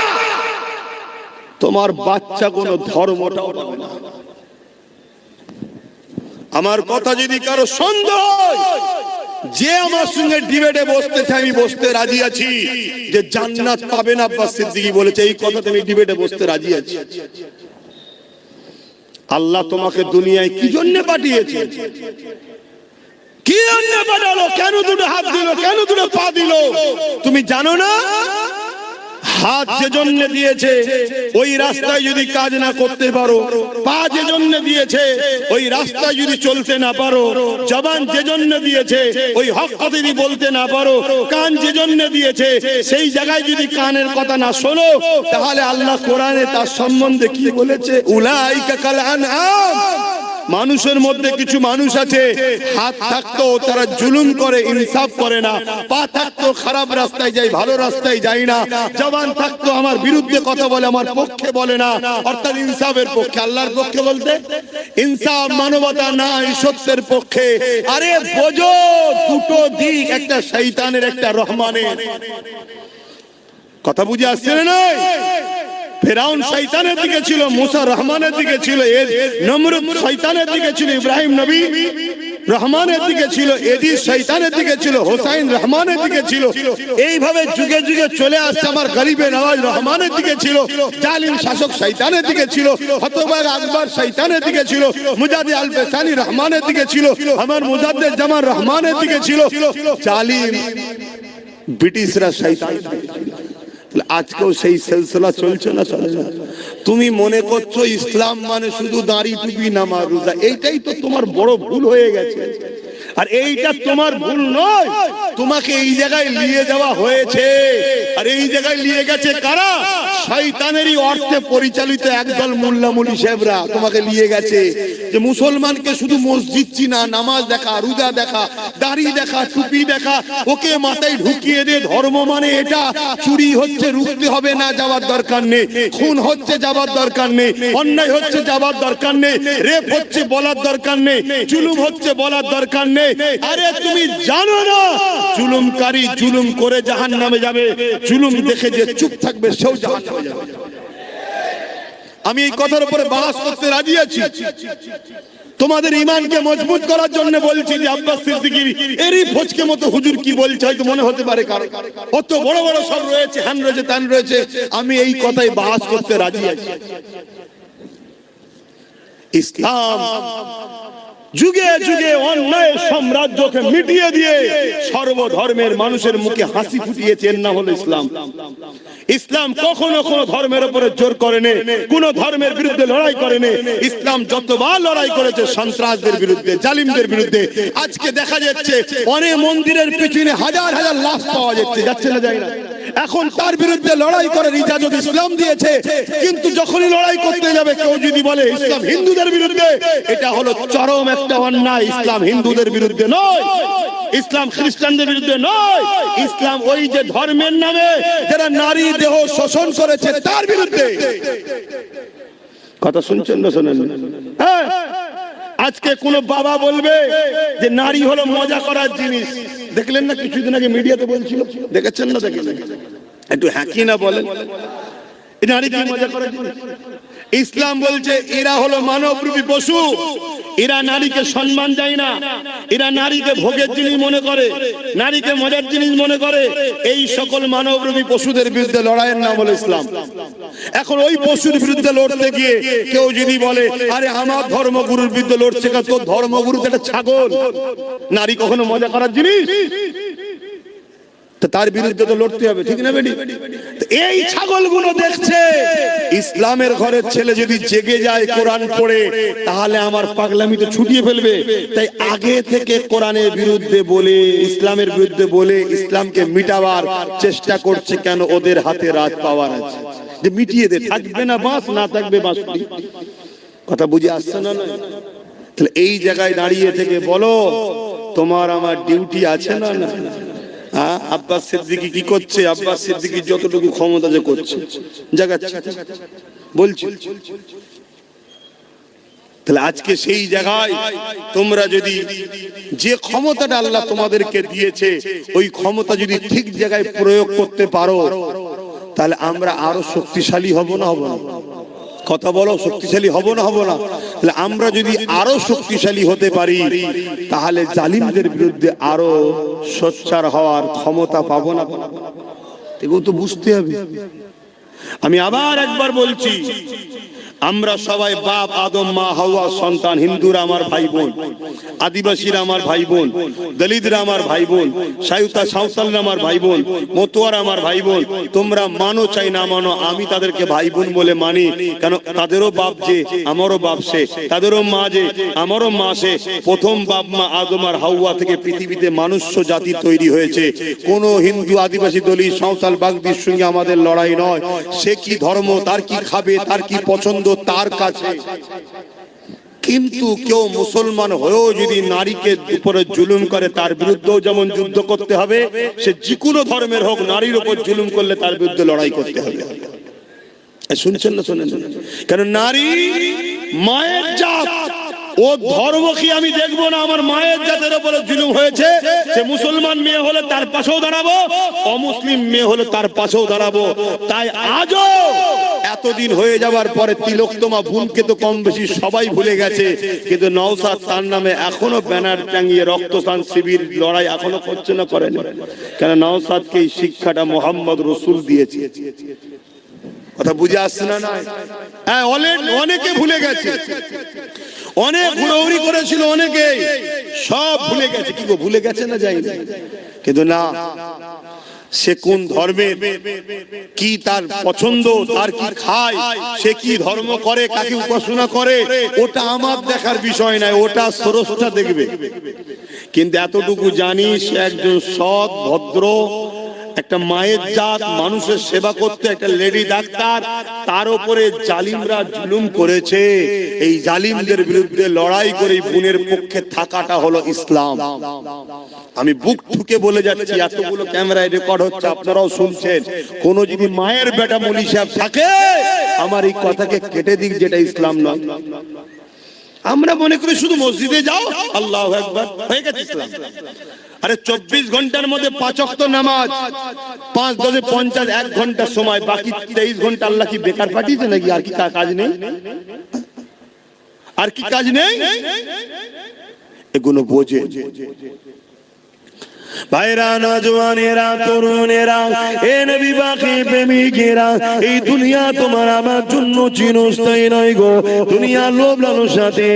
তোমার বাচ্চা কোন ধর্মটাও পাবে না। আমার কথা যদি কারো সন্দেহ হয়, যে আমার সঙ্গে ডিবেটে বসতে চাই, আমি বসতে রাজি আছি। যে জান্নাত পাবে না আব্বাস সিদ্দিকী বলেছে, এই কথাতে আমি ডিবেটে বসতে রাজি আছি। আল্লাহ তোমাকে দুনিয়ায় কি জন্য পাঠিয়েছে? কি জন্য পাঠালো? কেন দুটো হাত দিল? কেন দুটো পা দিল? তুমি জানো না? হাত যে জন্য দিয়েছে ওই রাস্তায় যদি কাজ না করতে পারো, পা যে জন্য দিয়েছে ওই রাস্তায় যদি চলতে না পারো, জবান যে জন্য দিয়েছে ওই হক কথা যদি বলতে না পারো, কান যে জন্য দিয়েছে সেই জায়গায় যদি কানের কথা না শোনো, তাহলে আল্লাহ কোরআনে তার সম্বন্ধে কি বলেছে? উলাইকা কাল আনআম। মানুষের মধ্যে কিছু মানুষ আছে, হাত থাকতো তারা জুলুম করে, ইনসাফ করে না, পা থাকতো খারাপ রাস্তায় যায়, ভালো রাস্তায় যায় না, জবান থাকতো আমার বিরুদ্ধে কথা বলে, আমার পক্ষে বলে না, অর্থাৎ ইনসাফের পক্ষে। আল্লাহর পক্ষে বলতে ইনসাফ, মানবতা নাই, সত্যের পক্ষে। আরে বোঝো, দুটো দিক, একটা শয়তানের একটা রহমানের। কথা বুঝে আসছে না? ফেরাউন শয়তানের দিকে ছিল, মুসা রহমানের দিকে ছিল, নমরুদ শয়তানের দিকে ছিল, ইব্রাহিম নবী রহমানের দিকে ছিল, এদিস শয়তানের দিকে ছিল, হোসাইন রহমানের দিকে ছিল। এইভাবে যুগে যুগে চলে আসছে। আমার গরিবে নওয়াজ রহমানের দিকে ছিল, জালিম শাসক শয়তানের দিকে ছিল, হতবাগ আকবর শয়তানের দিকে ছিল, মুজাদ্দি আল বেসানি রহমানের দিকে ছিল, আমার মুজাদ্দিদ জামান রহমানের দিকে ছিল, জালিম ব্রিটিশরা শয়তান। আজকেও সেই সিলসিলা চলছে না? চলে না? তুমি মনে করছো ইসলাম মানে শুধু দাড়ি, টুপি, নামাজ, রোজা, এইটাই তো তোমার বড় ভুল হয়ে গেছে। আর এইটা তোমার ভুল নয়, তোমাকে এই জায়গায় নিয়ে যাওয়া হয়েছে। আর এই জায়গায় নিয়ে গেছে কারা? শয়তানেরই অর্থে পরিচালিত একদল মোল্লা মুলি সাহেবরা তোমাকে নিয়ে গেছে। যে মুসলমানকে শুধু মসজিদ চিনা, নামাজ দেখা, রোজা দেখা, দাড়ি দেখা, টুপি দেখা, ওকে মাথায় ঢুকিয়ে দে ধর্ম মানে এটা। চুরি হচ্ছে, রুখতে হবে না, যাওয়ার দরকার নেই। খুন হচ্ছে, যাবার দরকার নেই। অন্যায় হচ্ছে, যাবার দরকার নেই। রেপ হচ্ছে, বলার দরকার নেই। জুলুম হচ্ছে, বলার দরকার নেই। আরে তুমি জানো না জুলুমকারী জুলুম করে জাহান্নামে যাবে, জুলুম দেখে যে চুপ থাকবে সেও জাহান্নামে যাবে। আমি এই কথার উপরে বাহাস করতে রাজি আছি। তোমাদের ঈমানকে মজবুত করার জন্য বলছি যে আব্বাস সিদ্দিকী এরই ফজকে মতো হুজুর কি বলছে হয়তো মনে হতে পারে কারো, অত বড় বড় সব রয়েছে, হ্যান রয়েছে, ত্যান রয়েছে, আমি এই কথাই বাহাস করতে রাজি আছি। ইসলাম যুগে যুগে অন্যায় সাম্রাজ্যকে মিটিয়ে দিয়ে সর্বধর্মের মানুষের মুখে হাসি ফুটিয়েছে, এর নাম হলো ইসলাম। ইসলাম কখনো কোনো ধর্মের উপরে জোর করেনি, কোন ধর্মের বিরুদ্ধে লড়াই করেনি। ইসলাম যতবার লড়াই করেছে সন্ত্রাসদের বিরুদ্ধে, জালিমদের বিরুদ্ধে। আজকে দেখা যাচ্ছে অনেক মন্দিরের পিছনে হাজার হাজার লাশ পাওয়া যাচ্ছে, যাচ্ছে না যায় না। এখন তার বিরুদ্ধে লড়াই করার ইজাজত ইসলাম দিয়েছে, কিন্তু যখনই লড়াই করতে যাবে কেউ যদি বলে ইসলাম হিন্দুদের বিরুদ্ধে, এটা হলো চরম একটা অন্যায়। ইসলাম হিন্দুদের বিরুদ্ধে নয়, ইসলাম খ্রিস্টানদের বিরুদ্ধে নয়, ইসলাম ওই যে ধর্মের নামে যারা নারী দেহ শোষণ করেছে তার বিরুদ্ধে। কথা শুনছেন না শোনেন? হ্যাঁ, আজকে কোন বাবা বলবে যে নারী হলো মজা করার জিনিস, দেখলেন না কিছুদিন আগে মিডিয়াতে বলছিল, দেখেছেন না? দেখেন একটু হ্যাঁ কি না বলেন, নারী কি মজা করার জিনিস? ইসলাম বলছে এরা হলো মানবরূপী পশু, এরা নারীকে সম্মান দেয় না, এরা নারীকে ভোগের জিনিস মনে করে, নারীকে মজার জিনিস মনে করে। এই সকল মানবরূপী পশুদের বিরুদ্ধে লড়াইয়ের নাম হলো ইসলাম। এখন ওই পশুর বিরুদ্ধে লড়তে গিয়ে কেউ যদি বলে আরে আমার ধর্মগুরুর বিরুদ্ধে লড়ছে, তোর ধর্মগুরু তো একটা ছাগল, নারী কখনো মজা করার জিনিস? তার বিরুদ্ধে তো লড়তে হবে, ঠিক না বেটি? এই ছাগলগুলো দেখছে ইসলামের ঘরের ছেলে যদি জেগে যায় কোরআন পড়ে, তাহলে আমার পাগলামি তো ছুটিয়ে ফেলবে। তাই আগে থেকে কোরআনের বিরুদ্ধে বলে, ইসলামের বিরুদ্ধে বলে ইসলামকে মিটাবার চেষ্টা করছে। কেন? ওদের হাতে রাজ পাওয়ার আছে, যে মিটিয়ে দে, থাকবে না বাঁশ, না থাকবে বাঁশ। কথা বুঝে আসছে না? তাহলে এই জায়গায় দাঁড়িয়ে থেকে বলো তোমার আমার ডিউটি আছে না? না। আব্বাস সিদ্দিকী কি করছে? আব্বাস সিদ্দিকী যতটুকু ক্ষমতা যে করছে জাগাচ্ছে, বলছি। তাহলে আজকে সেই জায়গায় তোমরা যদি যে ক্ষমতাটা আল্লাহ তোমাদেরকে দিয়েছে ওই ক্ষমতা যদি ঠিক জায়গায় প্রয়োগ করতে পারো, তাহলে আমরা আরো শক্তিশালী হব না? হব না? কথা বলো, শক্তিশালী হব না? হব না? তাহলে আমরা যদি আরো শক্তিশালী হতে পারি, তাহলে জালিমদের বিরুদ্ধে আরো সোচ্চার হওয়ার ক্ষমতা পাবো না? এগুলো তো বুঝতে হবে। আমি আবার একবার বলছি, আমরা সবাই বাপ আদম মা হাওয়া সন্তান। হিন্দুরা আমার ভাই বোন, আদিবাসীরা আমার ভাই বোন, দলিতরা আমার ভাই বোন, সাঁওতালরা আমার ভাই বোন, মতুয়ারা আমার ভাই বোন। তোমরা মানো চাই না মানো, আমি তাদেরকে ভাই বোন বলে মানি। কেন? তাদেরও বাপ যে আমারও বাপ সে, তাদেরও মা যে আমারও মা সে। প্রথম বাপ মা আদম আর হাওয়া থেকে পৃথিবীতে মানুষ্য জাতি তৈরি হয়েছে। কোন হিন্দু, আদিবাসী, দলিত, সাঁওতাল, বাগদির সঙ্গে আমাদের লড়াই নয়। সে কি ধর্ম, তার কি খাবে, তার কি পছন্দ, তার কাছে। কিন্তু কেউ মুসলমান হয়েও যদি নারীকে উপরে জুলুম করে, তার বিরুদ্ধেও যেমন যুদ্ধ করতে হবে। সে যে কোনো ধর্মের হোক, নারীর উপর জুলুম করলে তার বিরুদ্ধে লড়াই করতে হবে। শুনছেন না? শোনেন? কেন? নারী মায়ের জাত, ও ধর্ম কি আমি দেখবো না? আমার মায়ের জাতের উপরে জুলুম হয়েছে, সে মুসলমান মেয়ে হলে তার পাশেও দাঁড়াবো, অমুসলিম মেয়ে হলে তার পাশেও দাঁড়াবো। তাই আজও এতদিন হয়ে যাবার পরে তিলোত্তমা বোনকে তো কম বেশি সবাই ভুলে গেছে, কিন্তু নওশাদ তার নামে এখনো ব্যানার টাঙিয়ে রক্তদান শিবির লড়াই এখনো করছে না? করেন? কেন? নওশাদকে এই শিক্ষাটা মোহাম্মদ রসুল দিয়েছে। কথা বুঝে আসছে না? হ্যাঁ, অনেকে ভুলে গেছে, অনেক হুড়োহুড়ি করেছিল, অনেকে সব ভুলে গেছে। কি গো, ভুলে গেছে না? যাই না, কিন্তু না, সে কোন ধর্মের, কি তার পছন্দ, তার কি খায়, সে কি ধর্ম করে, কাকে উপাসনা করে, ওটা আমার দেখার বিষয় নয়, ওটা স্রষ্টা দেখবে। কিন্তু এতটুকু জানি, সে একজন সৎ ভদ্র, একটা মায়ের জাত, মানুষের সেবা করতে, একটা লেডি ডাক্তার। তার উপরে জালিমরা জুলুম করেছে। এই জালিমদের বিরুদ্ধে লড়াই করে বোনের পক্ষে থাকাটা হলো ইসলাম। আমি বুক ঠুকে বলে যাচ্ছি, এতগুলো ক্যামেরায় রেকর্ড হচ্ছে, আপনারাও শুনছেন। কোন যদি মায়ের বেটা মৌলী সাহেব থাকে, আমার এই কথাকে কেটে দিক, যেটা ইসলাম নয়। আমরা মনে করি শুধু মসজিদে যাও, আল্লাহু আকবার, হয়ে গেছে ইসলাম। আরে 24 ঘন্টার মধ্যে 5 ওয়াক্ত নামাজ, 5 10 50, 1 ঘন্টা সময়, বাকি 23 ঘন্টা আল্লাহ কি বেকার পাঠিয়েছে নাকি? আর কি কাজ নেই? আর কি কাজ নেই? এগুলো বোঝে। ভাইরা, নওজওয়ানেরা, তরুণেরা, এ নবী পাকের প্রেমিকেরা, এই দুনিয়া তোমার আমার জন্য চিরস্থায়ী নয় গো। দুনিয়ার লোভ লালসাতে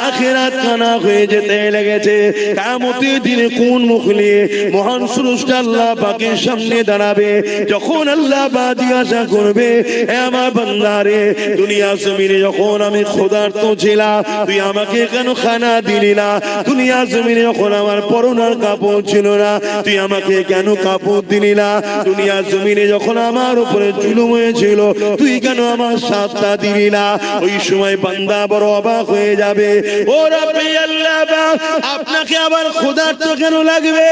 আখিরাত কানা হয়ে যেতে লেগেছে। কিয়ামতের দিনে কোন মুখ নিয়ে মহান স্রষ্টা আল্লাহ পাকের সামনে দাঁড়াবে? যখন আল্লাহ পাক জিজ্ঞাসা করবে, হে আমার বান্দারে, দুনিয়া জমিনে যখন আমি ক্ষুধার্ত ছিলাম, তুই আমাকে কেন খানা দিলি না? দুনিয়া জমিনে যখন আমার পরনার কাপড় ছিল না, তুই আমাকে কেন কাপড় দিলি না? দুনিয়া জমিনে যখন আমার উপরে জুলুম হয়েছিল, তুই কেন আমার সাথটা দিলি না? ওই সময় বান্দা বড় অবাক হয়ে যাবে। ও রব্বি আল্লাহ পাক, আপনাকে আবার ক্ষুধার্ত কেন লাগবে?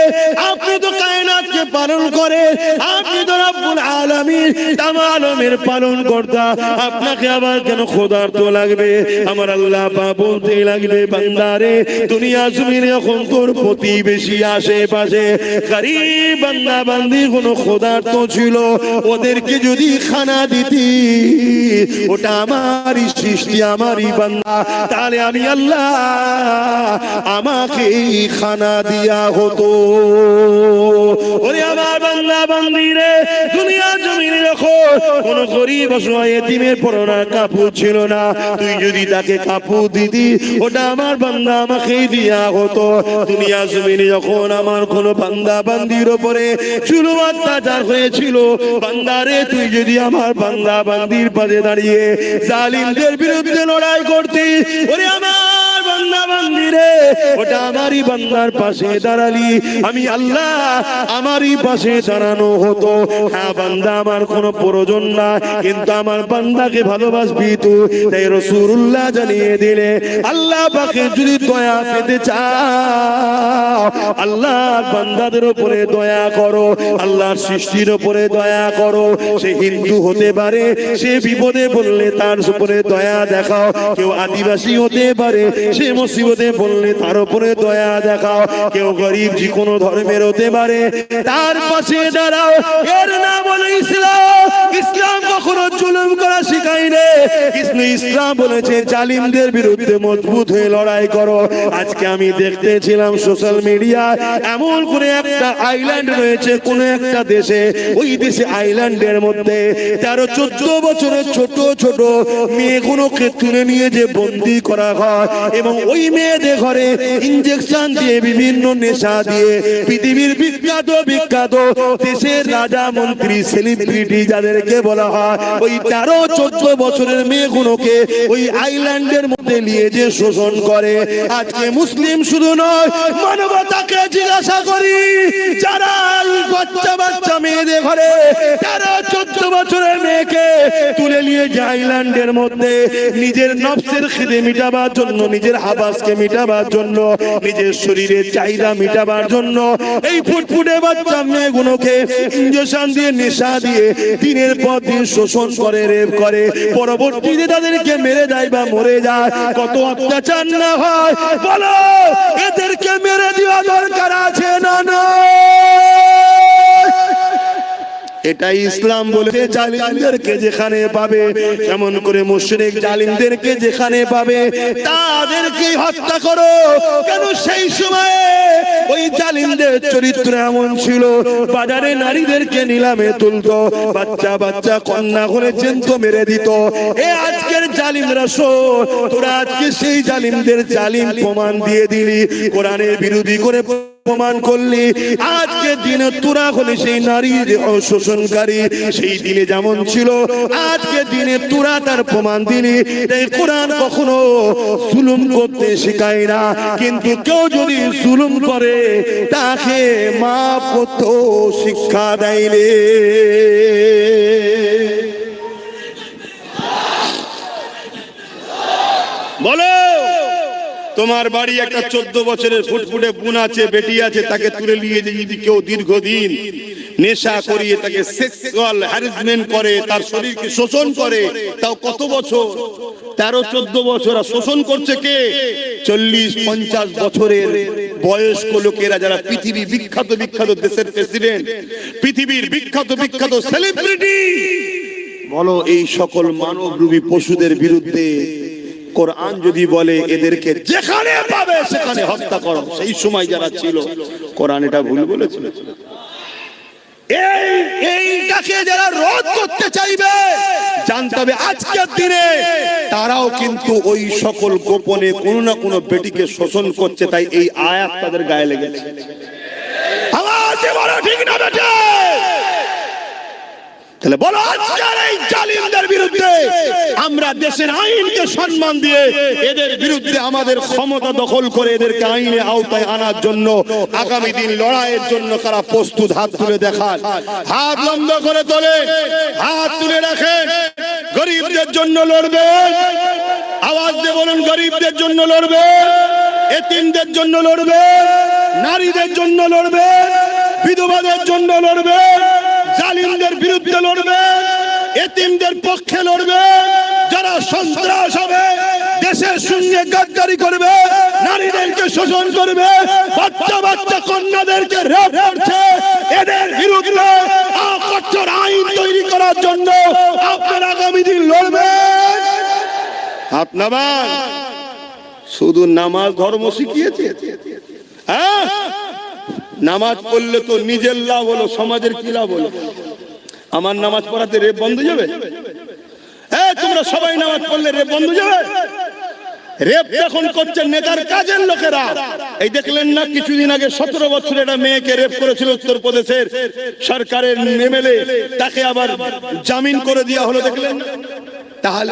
আপনি তো কায়নাতকে পালন করেন, আপনি তো রব্বুল আলামিন, তাম আলমের পালন কর্তা, আপনাকে আবার কেন ক্ষুধার্ত লাগবে? আমার আল্লাহ পাক বলতে লাগবে, বান্দারে, দুনিয়া জমিনে যখন তোর প্রতিবেশী আশেপাশে গরীব বান্দা বান্দি কোনো ক্ষুধার্ত ছিল, ওদেরকে যদি খানা দিতি, ওটা আমারই সৃষ্টি, আমারই বান্দা, তাহলে আমি আল্লাহ আমাকে খানা দিয়া হতো। ওরে আমার বান্দা বান্দিরে, দুনিয়া জমিনে যখন কোনো গরীব অসহায় এতিমের পরনার কাপড় ছিল না, তুই যদি তাকে কাপড় দিতি, ওটা আমার বান্দা আমাকেই দিয়া হতো। দুনিয়া জমিনে যখন আমার কোনো বান্দা বান্দির উপরে জুলুম অত্যাচার হয়েছিল, বান্দারে, তুই যদি আমার বান্দা বান্দির পাশে দাঁড়িয়ে জালিমদের বিরুদ্ধে লড়াই করতি, ওরে আমার বান্দা বান্দিরে, ওটা আমারই বান্দার পাশে দাঁড়ালি, আমি আল্লাহ আমারই পাশে দাঁড়ানো হতো। হ্যাঁ বান্দা, আমার কোনো প্রয়োজন না, কিন্তু আমার বান্দাকে ভালোবাসবি তুই। তাই রাসূলুল্লাহ জানিয়ে দিলে, আল্লাহ পাকে যদি দয়া পেতে চাও, আল্লাহ বান্দাদের উপরে দয়া করো, আল্লাহর সৃষ্টির উপরে দয়া করো। সে হিন্দু হতে পারে, সে বিপদে বললে তার উপরে দয়া দেখাও। কেউ আদিবাসী হতে পারে, সে মুসিবতে বললে তার উপরে দয়া দেখাও। কেউ গরিব যে কোনো ধর্মের হতে পারে, তার পাশে দাঁড়াও। এর নাম হলো ইসলাম। ইসলাম কখনো জুলুম করা শিখায় না। ইসলাম বলেছে জালিমদের বিরুদ্ধে মজবুত হয়ে লড়াই করো। আজকে আমি দেখতেছিলাম সোশ্যাল মিডিয়ায়, এমন করে একটা আইল্যান্ড রয়েছে কোন একটা দেশে, ওই দেশে আইল্যান্ডের মধ্যে 13-14 বছরের ছোট ছোট মেয়েগুলোকে তুলে নিয়ে যে বন্দি করা হয়, এবং ওই মেয়েদের ঘরে ইনজেকশন দিয়ে, বিভিন্ন নেশা দিয়ে, পৃথিবীর বিখ্যাত বিখ্যাত দেশের রাজা মন্ত্রী সেলিব্রিটি যাদেরকে বলা হয়, ওই 13-14 বছরের মেয়েগুলোকে ওই আইল্যান্ডের মধ্যে নিয়ে যে শোষণ করে। আজকে মুসলিম শুধু নয়, মানবতাকে জিজ্ঞাসা করি, যারা বাচ্চা বাচ্চা মেয়েদের ঘরে 13-14 বছরের মেয়েকে তুলে নিয়ে যে আইল্যান্ডের মধ্যে নিজের নফসের খিদে মিটাবার জন্য, নিজের হাবাসকে মিটাবার জন্য, নিজের শরীরের চাহিদা মিটাবার জন্য, এই ফুটফুটে বাচ্চা মেয়েগুলোকে ইনজেকশন দিয়ে, নেশা দিয়ে দিনের পর দিন শোষণ করে, রেপ করে, পরবর্তীতে তাদেরকে মেরে দেয় বা মরে যায়। কত অত্যাচার না হয় বলো? এদেরকে মেরে দেওয়া দরকার আছে না? না, এটাই ইসলাম বলেছে। জালিমদেরকে যেখানে পাবে, যেমন করে মুশরিক জালিমদেরকে যেখানে পাবে, তাদেরকে হত্যা করো। কেন? সেই সময়ে ওই জালিমদের চরিত্র এমন ছিল, বাজারে নারীদেরকে নিলামে তুলতো, বাচ্চা বাচ্চা কন্যা করে চেন্ত মেরে দিত। এ আজকের জালিমরা শোন, তোরা আজকে সেই জালিমদের জালিম প্রমাণ দিয়ে দিলি, কোরআনের বিরোধী করে প্রমাণ করলি। আজকে দিনে তোরা হলে সেই নারীর শোষণকারী, সেই দিনে যেমন ছিল, আজকে দিনে তোরা তার প্রমাণ দিলি। এই কোরআন কখনো জুলুম করতে শেখায় না, কিন্তু কেউ যদি জুলুম করে তাকে মাফ করতে শিক্ষা দেয় রে। বলো, তোমার বাড়ি একটা 14 বছরের ফুটফুটে বোন আছে, বেটি আছে, তাকে তুলে নিয়ে যদি কেউ দীর্ঘদিন নেশা করিয়ে তাকে সেক্সুয়াল হ্যারাসমেন্ট করে, তার শরীরকে শোষণ করে, তাও কত বছর? 13-14 বছর। শোষণ করছে কে? 40-50 বছরের বয়স্ক লোকেরা, যারা পৃথিবী বিখ্যাত বিখ্যাত দেশের প্রেসিডেন্ট, পৃথিবীর বিখ্যাত বিখ্যাত সেলিব্রিটি। বলো, এই সকল মানবরূপী পশুদের বিরুদ্ধে কোরআন যদি বলে এদেরকে যেখানে পাবে সেখানে হত্যা করো, সেই সময় যারা ছিল কোরআন এটা ভুল বলেছিল? এইটাকে যারা রোধ করতে চাইবে জানতে হবে আজকের দিনে তারাও কিন্তু ওই সকল গোপনে কোনো না কোনো বেটিকে শোষণ করছে, তাই এই আয়াত তাদের গায়ে লেগেছে। আওয়াজে বলো ঠিক না বেটে? তাহলে বলো আজকের এই জালিমদের বিরুদ্ধে আমরা দেশের আইনকে সম্মান দিয়ে এদের বিরুদ্ধে আমাদের ক্ষমতা দখল করে এদেরকে আইনের আওতায় আনার জন্য আগামী দিন লড়াইয়ের জন্য কারা প্রস্তুত? হাত তুলে দেখান, হাত লম্বা করে তোলেন, হাত তুলে রাখেন। গরিবদের জন্য লড়বেন, আওয়াজ দিয়ে বলুন গরিবদের জন্য লড়বেন, এতিমদের জন্য লড়বেন, নারীদের জন্য লড়বেন, বিধবাদের জন্য লড়বেন, জালিমদের বিরুদ্ধে লড়বেন, এতিমদের পক্ষে লড়বেন, যারা সন্ত্রাস হবে, দেশের সঙ্গে গাদ্দারি করবে, নারীদেরকে শোষণ করবে, বাচ্চা বাচ্চা কন্যাদেরকে রেপ করছে, এদের বিরুদ্ধে কঠোর আইন তৈরি করার জন্য আপনারা আগামী দিন লড়বেন। আপনার শুধু নামাজ ধর্ম শিখিয়েছে? হ্যাঁ, নামাজ পড়লে তো নিজের লাভ হলো, সমাজের কি লাভ হলো? আমার নামাজ পড়াতে রেপ বন্ধ যাবে? তোমরা সবাই নামাজ পড়লে রেপ বন্ধ যাবে? রেপ এখন করছে নেতার কাজের লোকেরা। এই দেখলেন না কিছুদিন আগে 17 বছরের একটা মেয়েকে রেপ করেছিল উত্তরপ্রদেশের সরকারের এমএলএ, তাকে আবার জামিন করে দেওয়া হলো, দেখলেন? তাহলে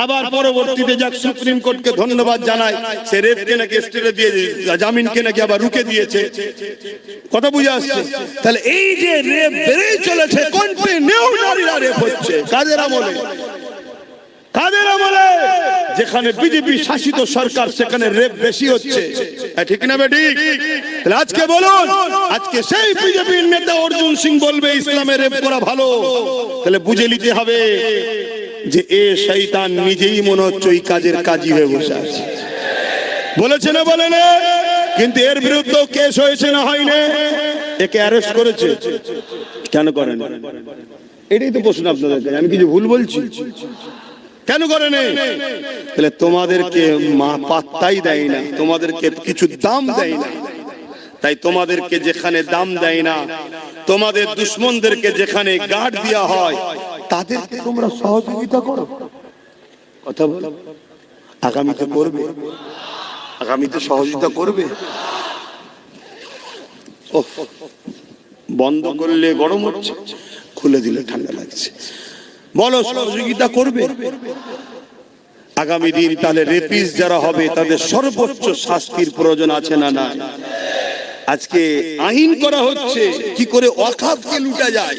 আবার পরবর্তীতে যাক সুপ্রিম কোর্টকে ধন্যবাদ জানায়, সে রেপকে নাকি স্টেটে দিয়ে জামিনকে নাকি আবার রুকে দিয়েছে। কথা বুঝে আসছে? তাহলে এই যে রেপ বেড়েই চলেছে, কন্টিনিউ নারীরা রেপ হচ্ছে। কাদের আমলে? কাদের আমলে? যেখানে বিজেপি শাসিত সরকার সেখানে রেপ বেশি হচ্ছে, ঠিক না বেটি? তাহলে আজকে বলুন, আজকে সেই বিজেপির নেতা অর্জুন সিং বলবে ইসলামে রেপ করা ভালো, তাহলে বুঝে নিতে হবে যে এ শয়তান নিজেই মনে হচ্ছে ওই কাজের কাজী হয়ে বসে আছে। বলেছে না বলে না? কিন্তু এর বিরুদ্ধে কেস হয়েছে না হয়নি? একে অ্যারেস্ট করেছে, কেন করেন? এটাই তো প্রশ্ন আপনাদের কাছে। আমি কিছু ভুল বলছি? কেন করেন? তাহলে তোমাদেরকে মা পাত্তাই দেয় না, তোমাদেরকে কিছু দাম দেয় না, তাই তোমাদেরকে যেখানে দাম দেয় না, তোমাদের দুশ্মনদেরকে যেখানে গার্ড দেওয়া হয়, তাদেরকে তোমরা সহযোগিতা করো। কথা বলো, আগামীতে করবে? আগামীতে সহযোগিতা করবে? বন্ধ করলে গরম হচ্ছে, খুলে দিলে ঠান্ডা লাগছে। বলো সহযোগিতা করবে? আগামী দিন তাহলে রেপিস যারা হবে তাদের সর্বোচ্চ শাস্তির প্রয়োজন আছে না না? আজকে আইন করা হচ্ছে কি করে ওয়াকফকে লুটা যায়,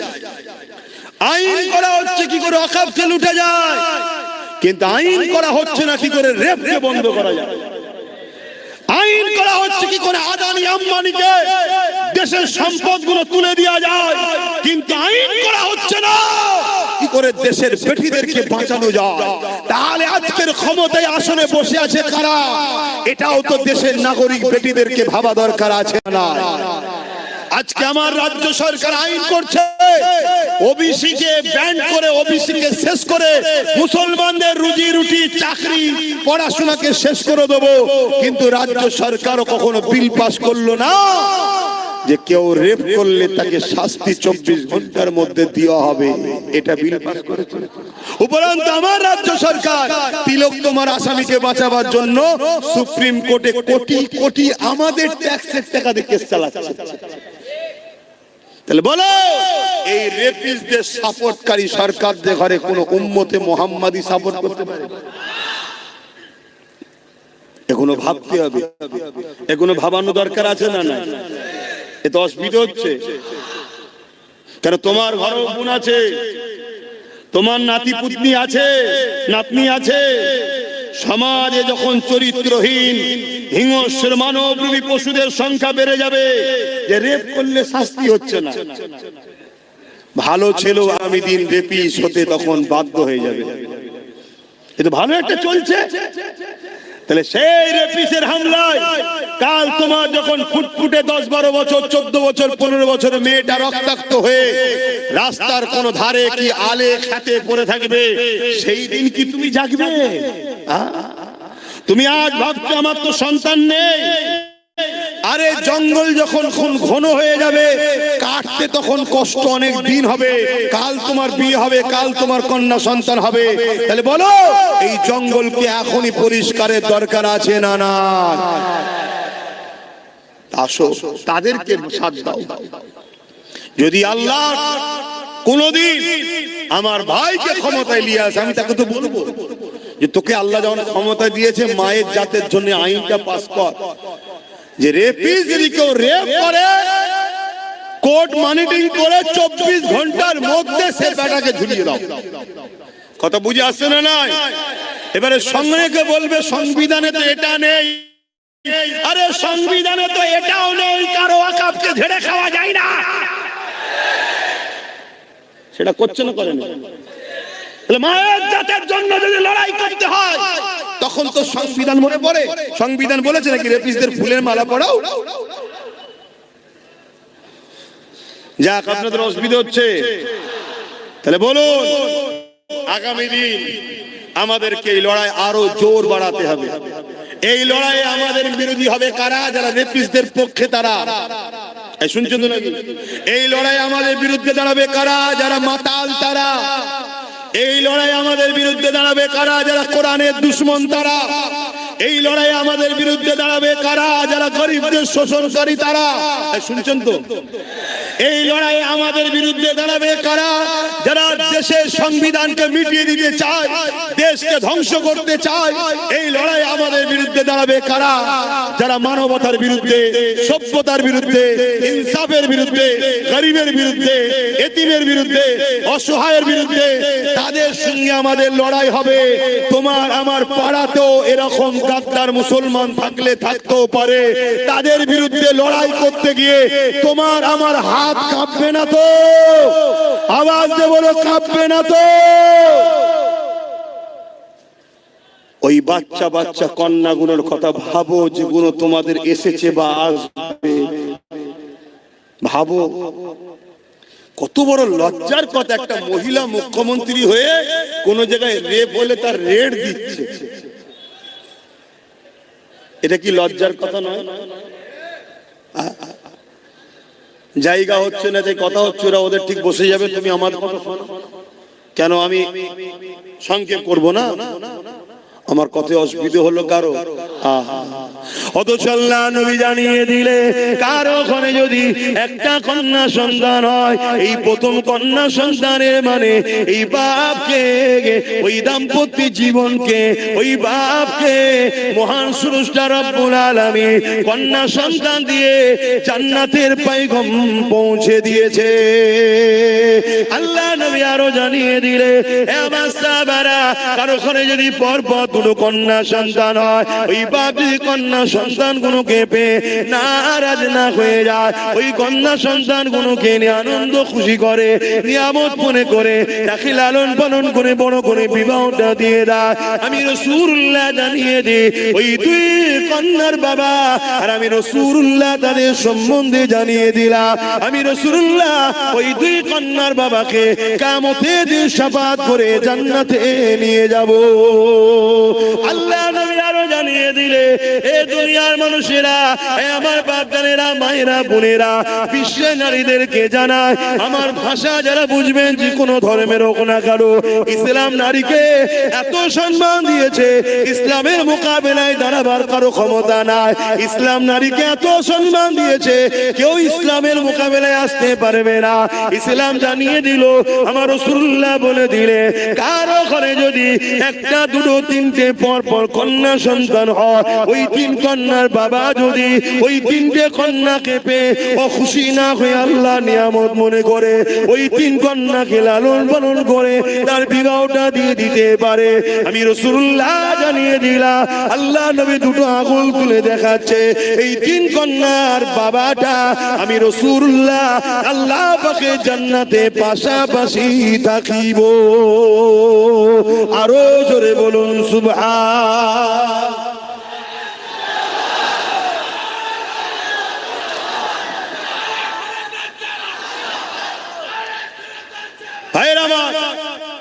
আইন করা হচ্ছে কি করে ওয়াকফকে লুটা যায়, কিন্তু আইন করা হচ্ছে না কি করে রেপকে বন্ধ করা যায়। আইন করা হচ্ছে কি করে আদানি আম্বানিকে দেশের সম্পদগুলো তুলে দেওয়া যায়, কিন্তু আইন করা হচ্ছে না কি করে দেশের বেটিদেরকে বাঁচানো যায়। তাহলে আজকের ক্ষমতায় আসনে বসে আছে কারা? এটাও তো দেশের নাগরিক বেটিদেরকে ভাবা দরকার আছে না? আজকে আমার রাজ্য সরকার আইন করছে ওবিসি কে ব্যান করে, ওবিসি কে শেষ করে মুসলমানদের রুজি রুটি চাকরি পড়াশোনাকে শেষ করে দেবো, কিন্তু রাজ্য সরকারও কখনো বিল পাস করলো না যে কেউ রেপ করলে তাকে শাস্তি 24 ঘন্টার মধ্যে দেওয়া হবে। এটা বিল পাস করেছে। উপরন্তু আমার রাজ্য সরকার তিলক তোমার আসামিকে বাঁচাবার জন্য সুপ্রিম কোর্টে কোটি কোটি আমাদের ট্যাক্সের টাকা দিয়ে কেস চালাচ্ছে। তাহলে বলো, এই রেপিস্টদের সাপোর্টকারী সরকারদের ঘরে কোন উম্মতে মুহাম্মাদি সাপোর্ট করতে পারে? এগুলো ভাবতে হবে, এগুলো ভাবানো দরকার আছে না? না, এত অসুবিধা হচ্ছে কেন? তোমার ঘরেও বোন আছে, তোমার নাতি পুতনি আছে, নাতনি আছে। সমাজে যখন চরিত্রহীন হিংস্র মানবরূপী পশুদের সংখ্যা বেড়ে যাবে, যে রেপ করলে শাস্তি হচ্ছে না, ভালো ছেলেও আগামী দিন রেপিস হতে তখন বাধ্য হয়ে যাবে। এটা ভালো একটা চলছে। তাহলে সেই রেপিসের হামলায় কাল তোমার যখন ফুটফুটে 10-12 বছর 14 বছর 15 বছর মেয়েটা রক্তাক্ত হয়ে রাস্তার কোন ধারে কি আলে খাতে পড়ে থাকবে, সেই দিন কি তুমি জাগবে? তুমি আজ ভাবছো আমার তো সন্তান নেই, আরে জঙ্গল যখন ঘন হয়ে যাবে, কাটতে তখন কষ্ট অনেক দিন হবে, কাল তোমার বিয়ে হবে, কাল তোমার কন্যা সন্তান হবে। তাহলে বলো এই জঙ্গলকে এখনই পরিষ্কারের দরকার আছে না না? আসো তাদেরকে সাথ দাও। যদি আল্লাহ কোনদিন আমার ভাইকে ক্ষমতায় নিয়ে আসে, আমি তাকে তো বলবো যে তোকে আল্লাহ যখন ক্ষমতা দিয়েছে মায়ের জাতের জন্য আইনটা পাস কর, যে রেপিস্ট যদি কেউ রেপ করে কোর্ট মনিটরিং করে 24 ঘন্টার মধ্যে সে বেটাকে ঝুলিয়ে দাও। কথা বুঝে আসছে না? নাই এবারে সঙ্গে বলবে সংবিধানে তো এটা নেই, আরে সংবিধানে তো এটাও নেই, কারো ওয়াকফকে ঝেড়ে খাওয়া যায় না। সেটা করছে না, করে না? মায়ের জাতের জন্য যদি লড়াই করতে হয় তখন তো সংবিধান মনে পড়ে। সংবিধান বলেছে নাকি রেপিস্টদের ফুলের মালা পরাও? যাক, আপনাদের অসুবিধা হচ্ছে। তাহলে বলুন আগামী দিন আমাদেরকে এই লড়াই আরো জোর বাড়াতে হবে। এই লড়াইয়ে আমাদের বিরোধী হবে কারা? যারা রেপিস্টদের পক্ষে তারা। শুনছেন তো নাকি? এই লড়াই আমাদের বিরুদ্ধে দাঁড়াবে কারা? যারা মাতাল তারা। এই লড়াই আমাদের বিরুদ্ধে দাঁড়াবে কারা? যারা কোরআনের দুশমন তারা। এই লড়াই আমাদের বিরুদ্ধে দাঁড়াবে কারা? যারা গরিবদের শোষণকারী তারা। শুনছেন তো? এই লড়াই আমাদের বিরুদ্ধে দাঁড়াবে কারা? যারা দেশের সংবিধানকে মিটিয়ে দিতে চায়, দেশকে ধ্বংস করতে চায়। এই লড়াই আমাদের বিরুদ্ধে দাঁড়াবে কারা? যারা মানবতার বিরুদ্ধে, সভ্যতার বিরুদ্ধে, ইনসাফের বিরুদ্ধে, গরিবের বিরুদ্ধে, এতিমের বিরুদ্ধে, অসহায়ের বিরুদ্ধে। তাদের সঙ্গে আমাদের লড়াই হবে। তোমার আমার পাড়াতেও এরকম গাদ্দার মুসলমান থাকলে থাকতেও পারে। তাদের বিরুদ্ধে লড়াই করতে গিয়ে তোমার আমার হাত কাঁপবে না তো? আওয়াজ দিয়ে বলো, কাঁপবে না তো? ওই বাচ্চা বাচ্চা কন্যাগুলোর কথা ভাবো, যেগুলো তোমাদের এসেছে বা আসবে। ভাবো কত বড় লজ্জার কথা, একটা মহিলা মুখ্যমন্ত্রী হয়ে কোন জায়গায় রেপ হলে তার রেড দিচ্ছে। এটা কি লজ্জার কথা নয়? জায়গা হচ্ছে না, যে কথা হচ্ছে, ওরা ওদের ঠিক বসে যাবে, তুমি আমার কথা শোনো। কেন আমি সংক্ষেপ করব না? আমার কথা অসুবিধা হলো কারো? অথচ আল্লাহ নবী জানিয়ে দিলে কারো ঘরে যদি একটা কন্যা সন্তান হয়, এই প্রথম কন্যা সন্তানের মানে এই বাপকে, ওই দাম্পত্য জীবনকে, ওই বাপকে মহান স্রষ্টা রব্বুল আলামিন কন্যা সন্তান দিয়ে জান্নাতের পয়গাম পৌঁছে দিয়েছে। আল্লাহ নবী আরো জানিয়ে দিলে আমার সাহাবারা কারো ঘরে যদি পরপর দুটো কন্যা সন্তান হয়, ওই বাপ যদি কন্যা সন্তান গুলোকে পেয়ে নারাজ না হয়ে যায়, ওই কন্যা সন্তান গুলোকে নিয়ে আনন্দ খুশি করে, নিয়ামত মনে করে তাকে লালন পালন করে বড় করে বিবাহটা দিয়ে দেয়। আমি রাসূলুল্লাহ জানিয়ে দিই ওই দুই কন্যার বাবা আর আমি রাসূলুল্লাহ তাদের সম্বন্ধে জানিয়ে দিলাম। আমি রাসূলুল্লাহ ওই দুই কন্যার বাবাকে কিয়ামতের দিন শাফাআত করে জান্নাতে নিয়ে যাব। আল্লাহ নবী আরো জানিয়ে দিলে এ দুনিয়ার মানুষেরা, এ আমার বাপদানেরা, মায়েরা, বোনেরা, বিশ্বের নারীদেরকে জানায়, আমার ভাষা যারা বুঝবেন, যে কোনো ধর্মের হোক না কারো, ইসলাম নারীকে এত সম্মান দিয়েছে, ইসলামের মোকাবেলায় দাঁড়াবার কারো ক্ষমতা নাই। ইসলাম নারীকে এত সম্মান দিয়েছে, কেউ ইসলামের মোকাবেলায় আসতে পারবে না। ইসলাম জানিয়ে দিল, আমার রাসূলুল্লাহ বলে দিলে কারো ঘরে যদি একটা, দুটো, তিনটে পর পর কন্যা সন্তান হয়, ওই তিন কন্যার বাবা যদি ওই তিনটে কন্যাকে পেয়ে ও খুশি না হয়ে আল্লাহ নিয়ামত মনে করে ওই তিন কন্যাকে লালন পালন করে তার বিবাহটা দিয়ে দিতে পারে। আমি রাসূলুল্লাহ জানিয়ে দিলাম, আল্লাহ নবী দুটো আঙুল তুলে দেখাচ্ছে, এই তিন কন্যার বাবাটা আমি রাসূলুল্লাহ আল্লাহ পাকের জান্নাতে পাশাপাশি থাকিব। আরো জোরে বলুন সুবহান। ভাইরা আমার,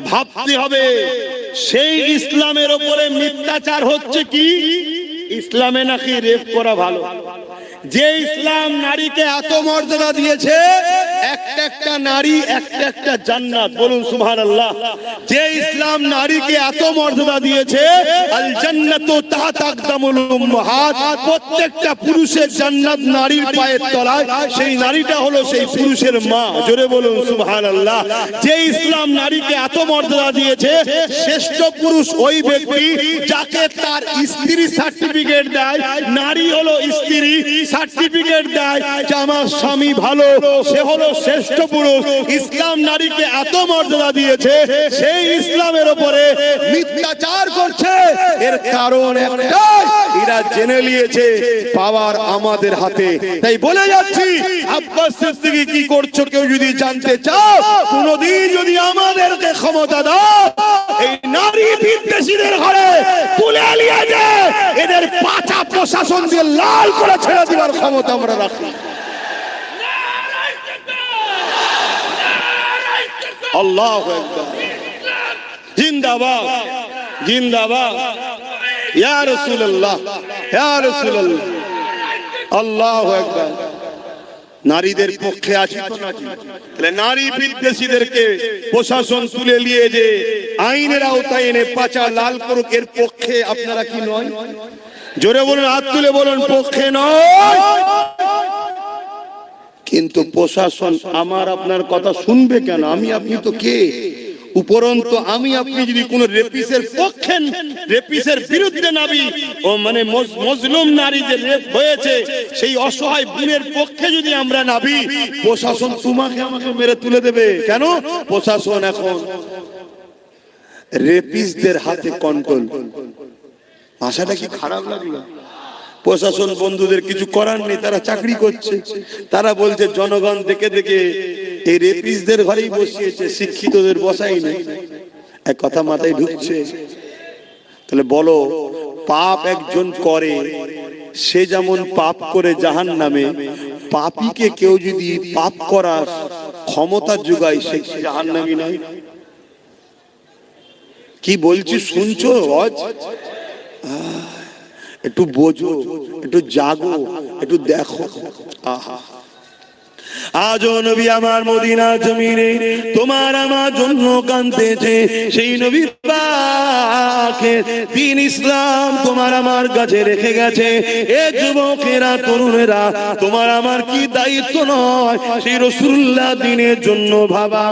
ভাবতে হবে সেই ইসলামের উপরে মিথ্যাচার হচ্ছে কি? ইসলামে নাকি রেপ করা ভালো। যে ইসলাম নারীকে এত মর্যাদা দিয়েছে, একটা একটা নারী একটা একটা জান্নাত, বলুন সুবহানাল্লাহ। যে ইসলাম নারীকে এত মর্যাদা দিয়েছে, আল জান্নাতু তাহতা আকদামুল উম্মাহাত, প্রত্যেকটা পুরুষের জান্নাত নারীর পায়ের তলায়, সেই নারীটা হলো সেই পুরুষের মা, জোরে বলুন সুবহানাল্লাহ। যে ইসলাম নারীকে এত মর্যাদা দিয়েছে, শ্রেষ্ঠ পুরুষ ওই ব্যক্তি যাকে তার স্ত্রী সার্টিফিকেট দেয়, নারী হলো স্ত্রী, সার্টিফিকেট দেয় যে আমার স্বামী ভালো, সে হলো শ্রেষ্ঠ পুরুষ। ইসলাম নারীকে এত মর্যাদা দিয়েছে, সেই ইসলামের উপরে মিথ্যাচার করছে। এর কারণ একটাই, এরা জেনে নিয়েছে পাওয়ার আমাদের হাতে। তাই বলে যাচ্ছি, আব্বাস সিদ্দিকী কি করছো কেউ যদি জানতে চাও, কোনদিন যদি আমাদেরকে ক্ষমতা দাও, এই নারী বিদ্বেষীদের ঘরে তুলে নিয়ে যায়, এদের পাঁচা প্রশাসন দিয়ে লাল করে ছেড়ে দেওয়ার ক্ষমতা আমরা রাখি। আল্লাহু আকবার, জিন্দাবাদ জিন্দাবাদ, ইয়া রাসূলুল্লাহ ইয়া রাসূলুল্লাহ, আল্লাহু আকবার। নারীদের পক্ষে আছি তো নাকি? তাহলে নারী বিদ্বেষীদেরকে প্রশাসন তুলে নিয়ে যে আইনের আওতায় এনে পাঁচা লাল করুক, এর পক্ষে আপনারা কি নয়? জোরে বলুন, হাত তুলে বলুন, পক্ষে নয়। কিন্তু প্রশাসন আমার আপনার কথা শুনবে কেন? আমি আপনি তো কে? উপরন্তু আমি আপনি যদি কোন রেপিসের পক্ষে, রেপিসের বিরুদ্ধে নাবি, ও মানে মজলুম নারী যে রেপ হয়েছে, সেই অসহায় বোনের পক্ষে যদি আমরা নাবি, প্রশাসন তোমাকে আমাকে মেরে তুলে দেবে কেন? প্রশাসন এখন রেপিসদের হাতে কন্ট্রোল। ভাষাটা কি খারাপ লাগলো? প্রশাসন বন্ধুদের কিছু করার নেই, তারা চাকরি করছে। তারা বলছে জনগণ দেখে দেখে এই রেপিসদের ঘরেই বসিয়েছে, শিক্ষিতদের বসাই নেই। এক কথা মাথায় ঢুকছে? তাহলে বলো, পাপ একজন করে, সে যেমন পাপ করে জাহান্নামে, পাপীকে কেউ যদি পাপ করার ক্ষমতা যোগায়, সে জাহান্নামী নয়? কি বলছি শুনছো? একটু বোঝো, একটু জাগো, একটু দেখো। আহা, আজও নবী আমার মদিনা জমিনে তোমার আমার জন্য কাঁদতেছে। সেই নবীর পাকের দ্বীন ইসলাম তোমার আমার কাছে রেখে গেছে। এ যুবকেরা, তরুণেরা, তোমার আমার কি দায়িত্ব নয় সেই রাসূলুল্লাহ দ্বীনের জন্য ভাবা?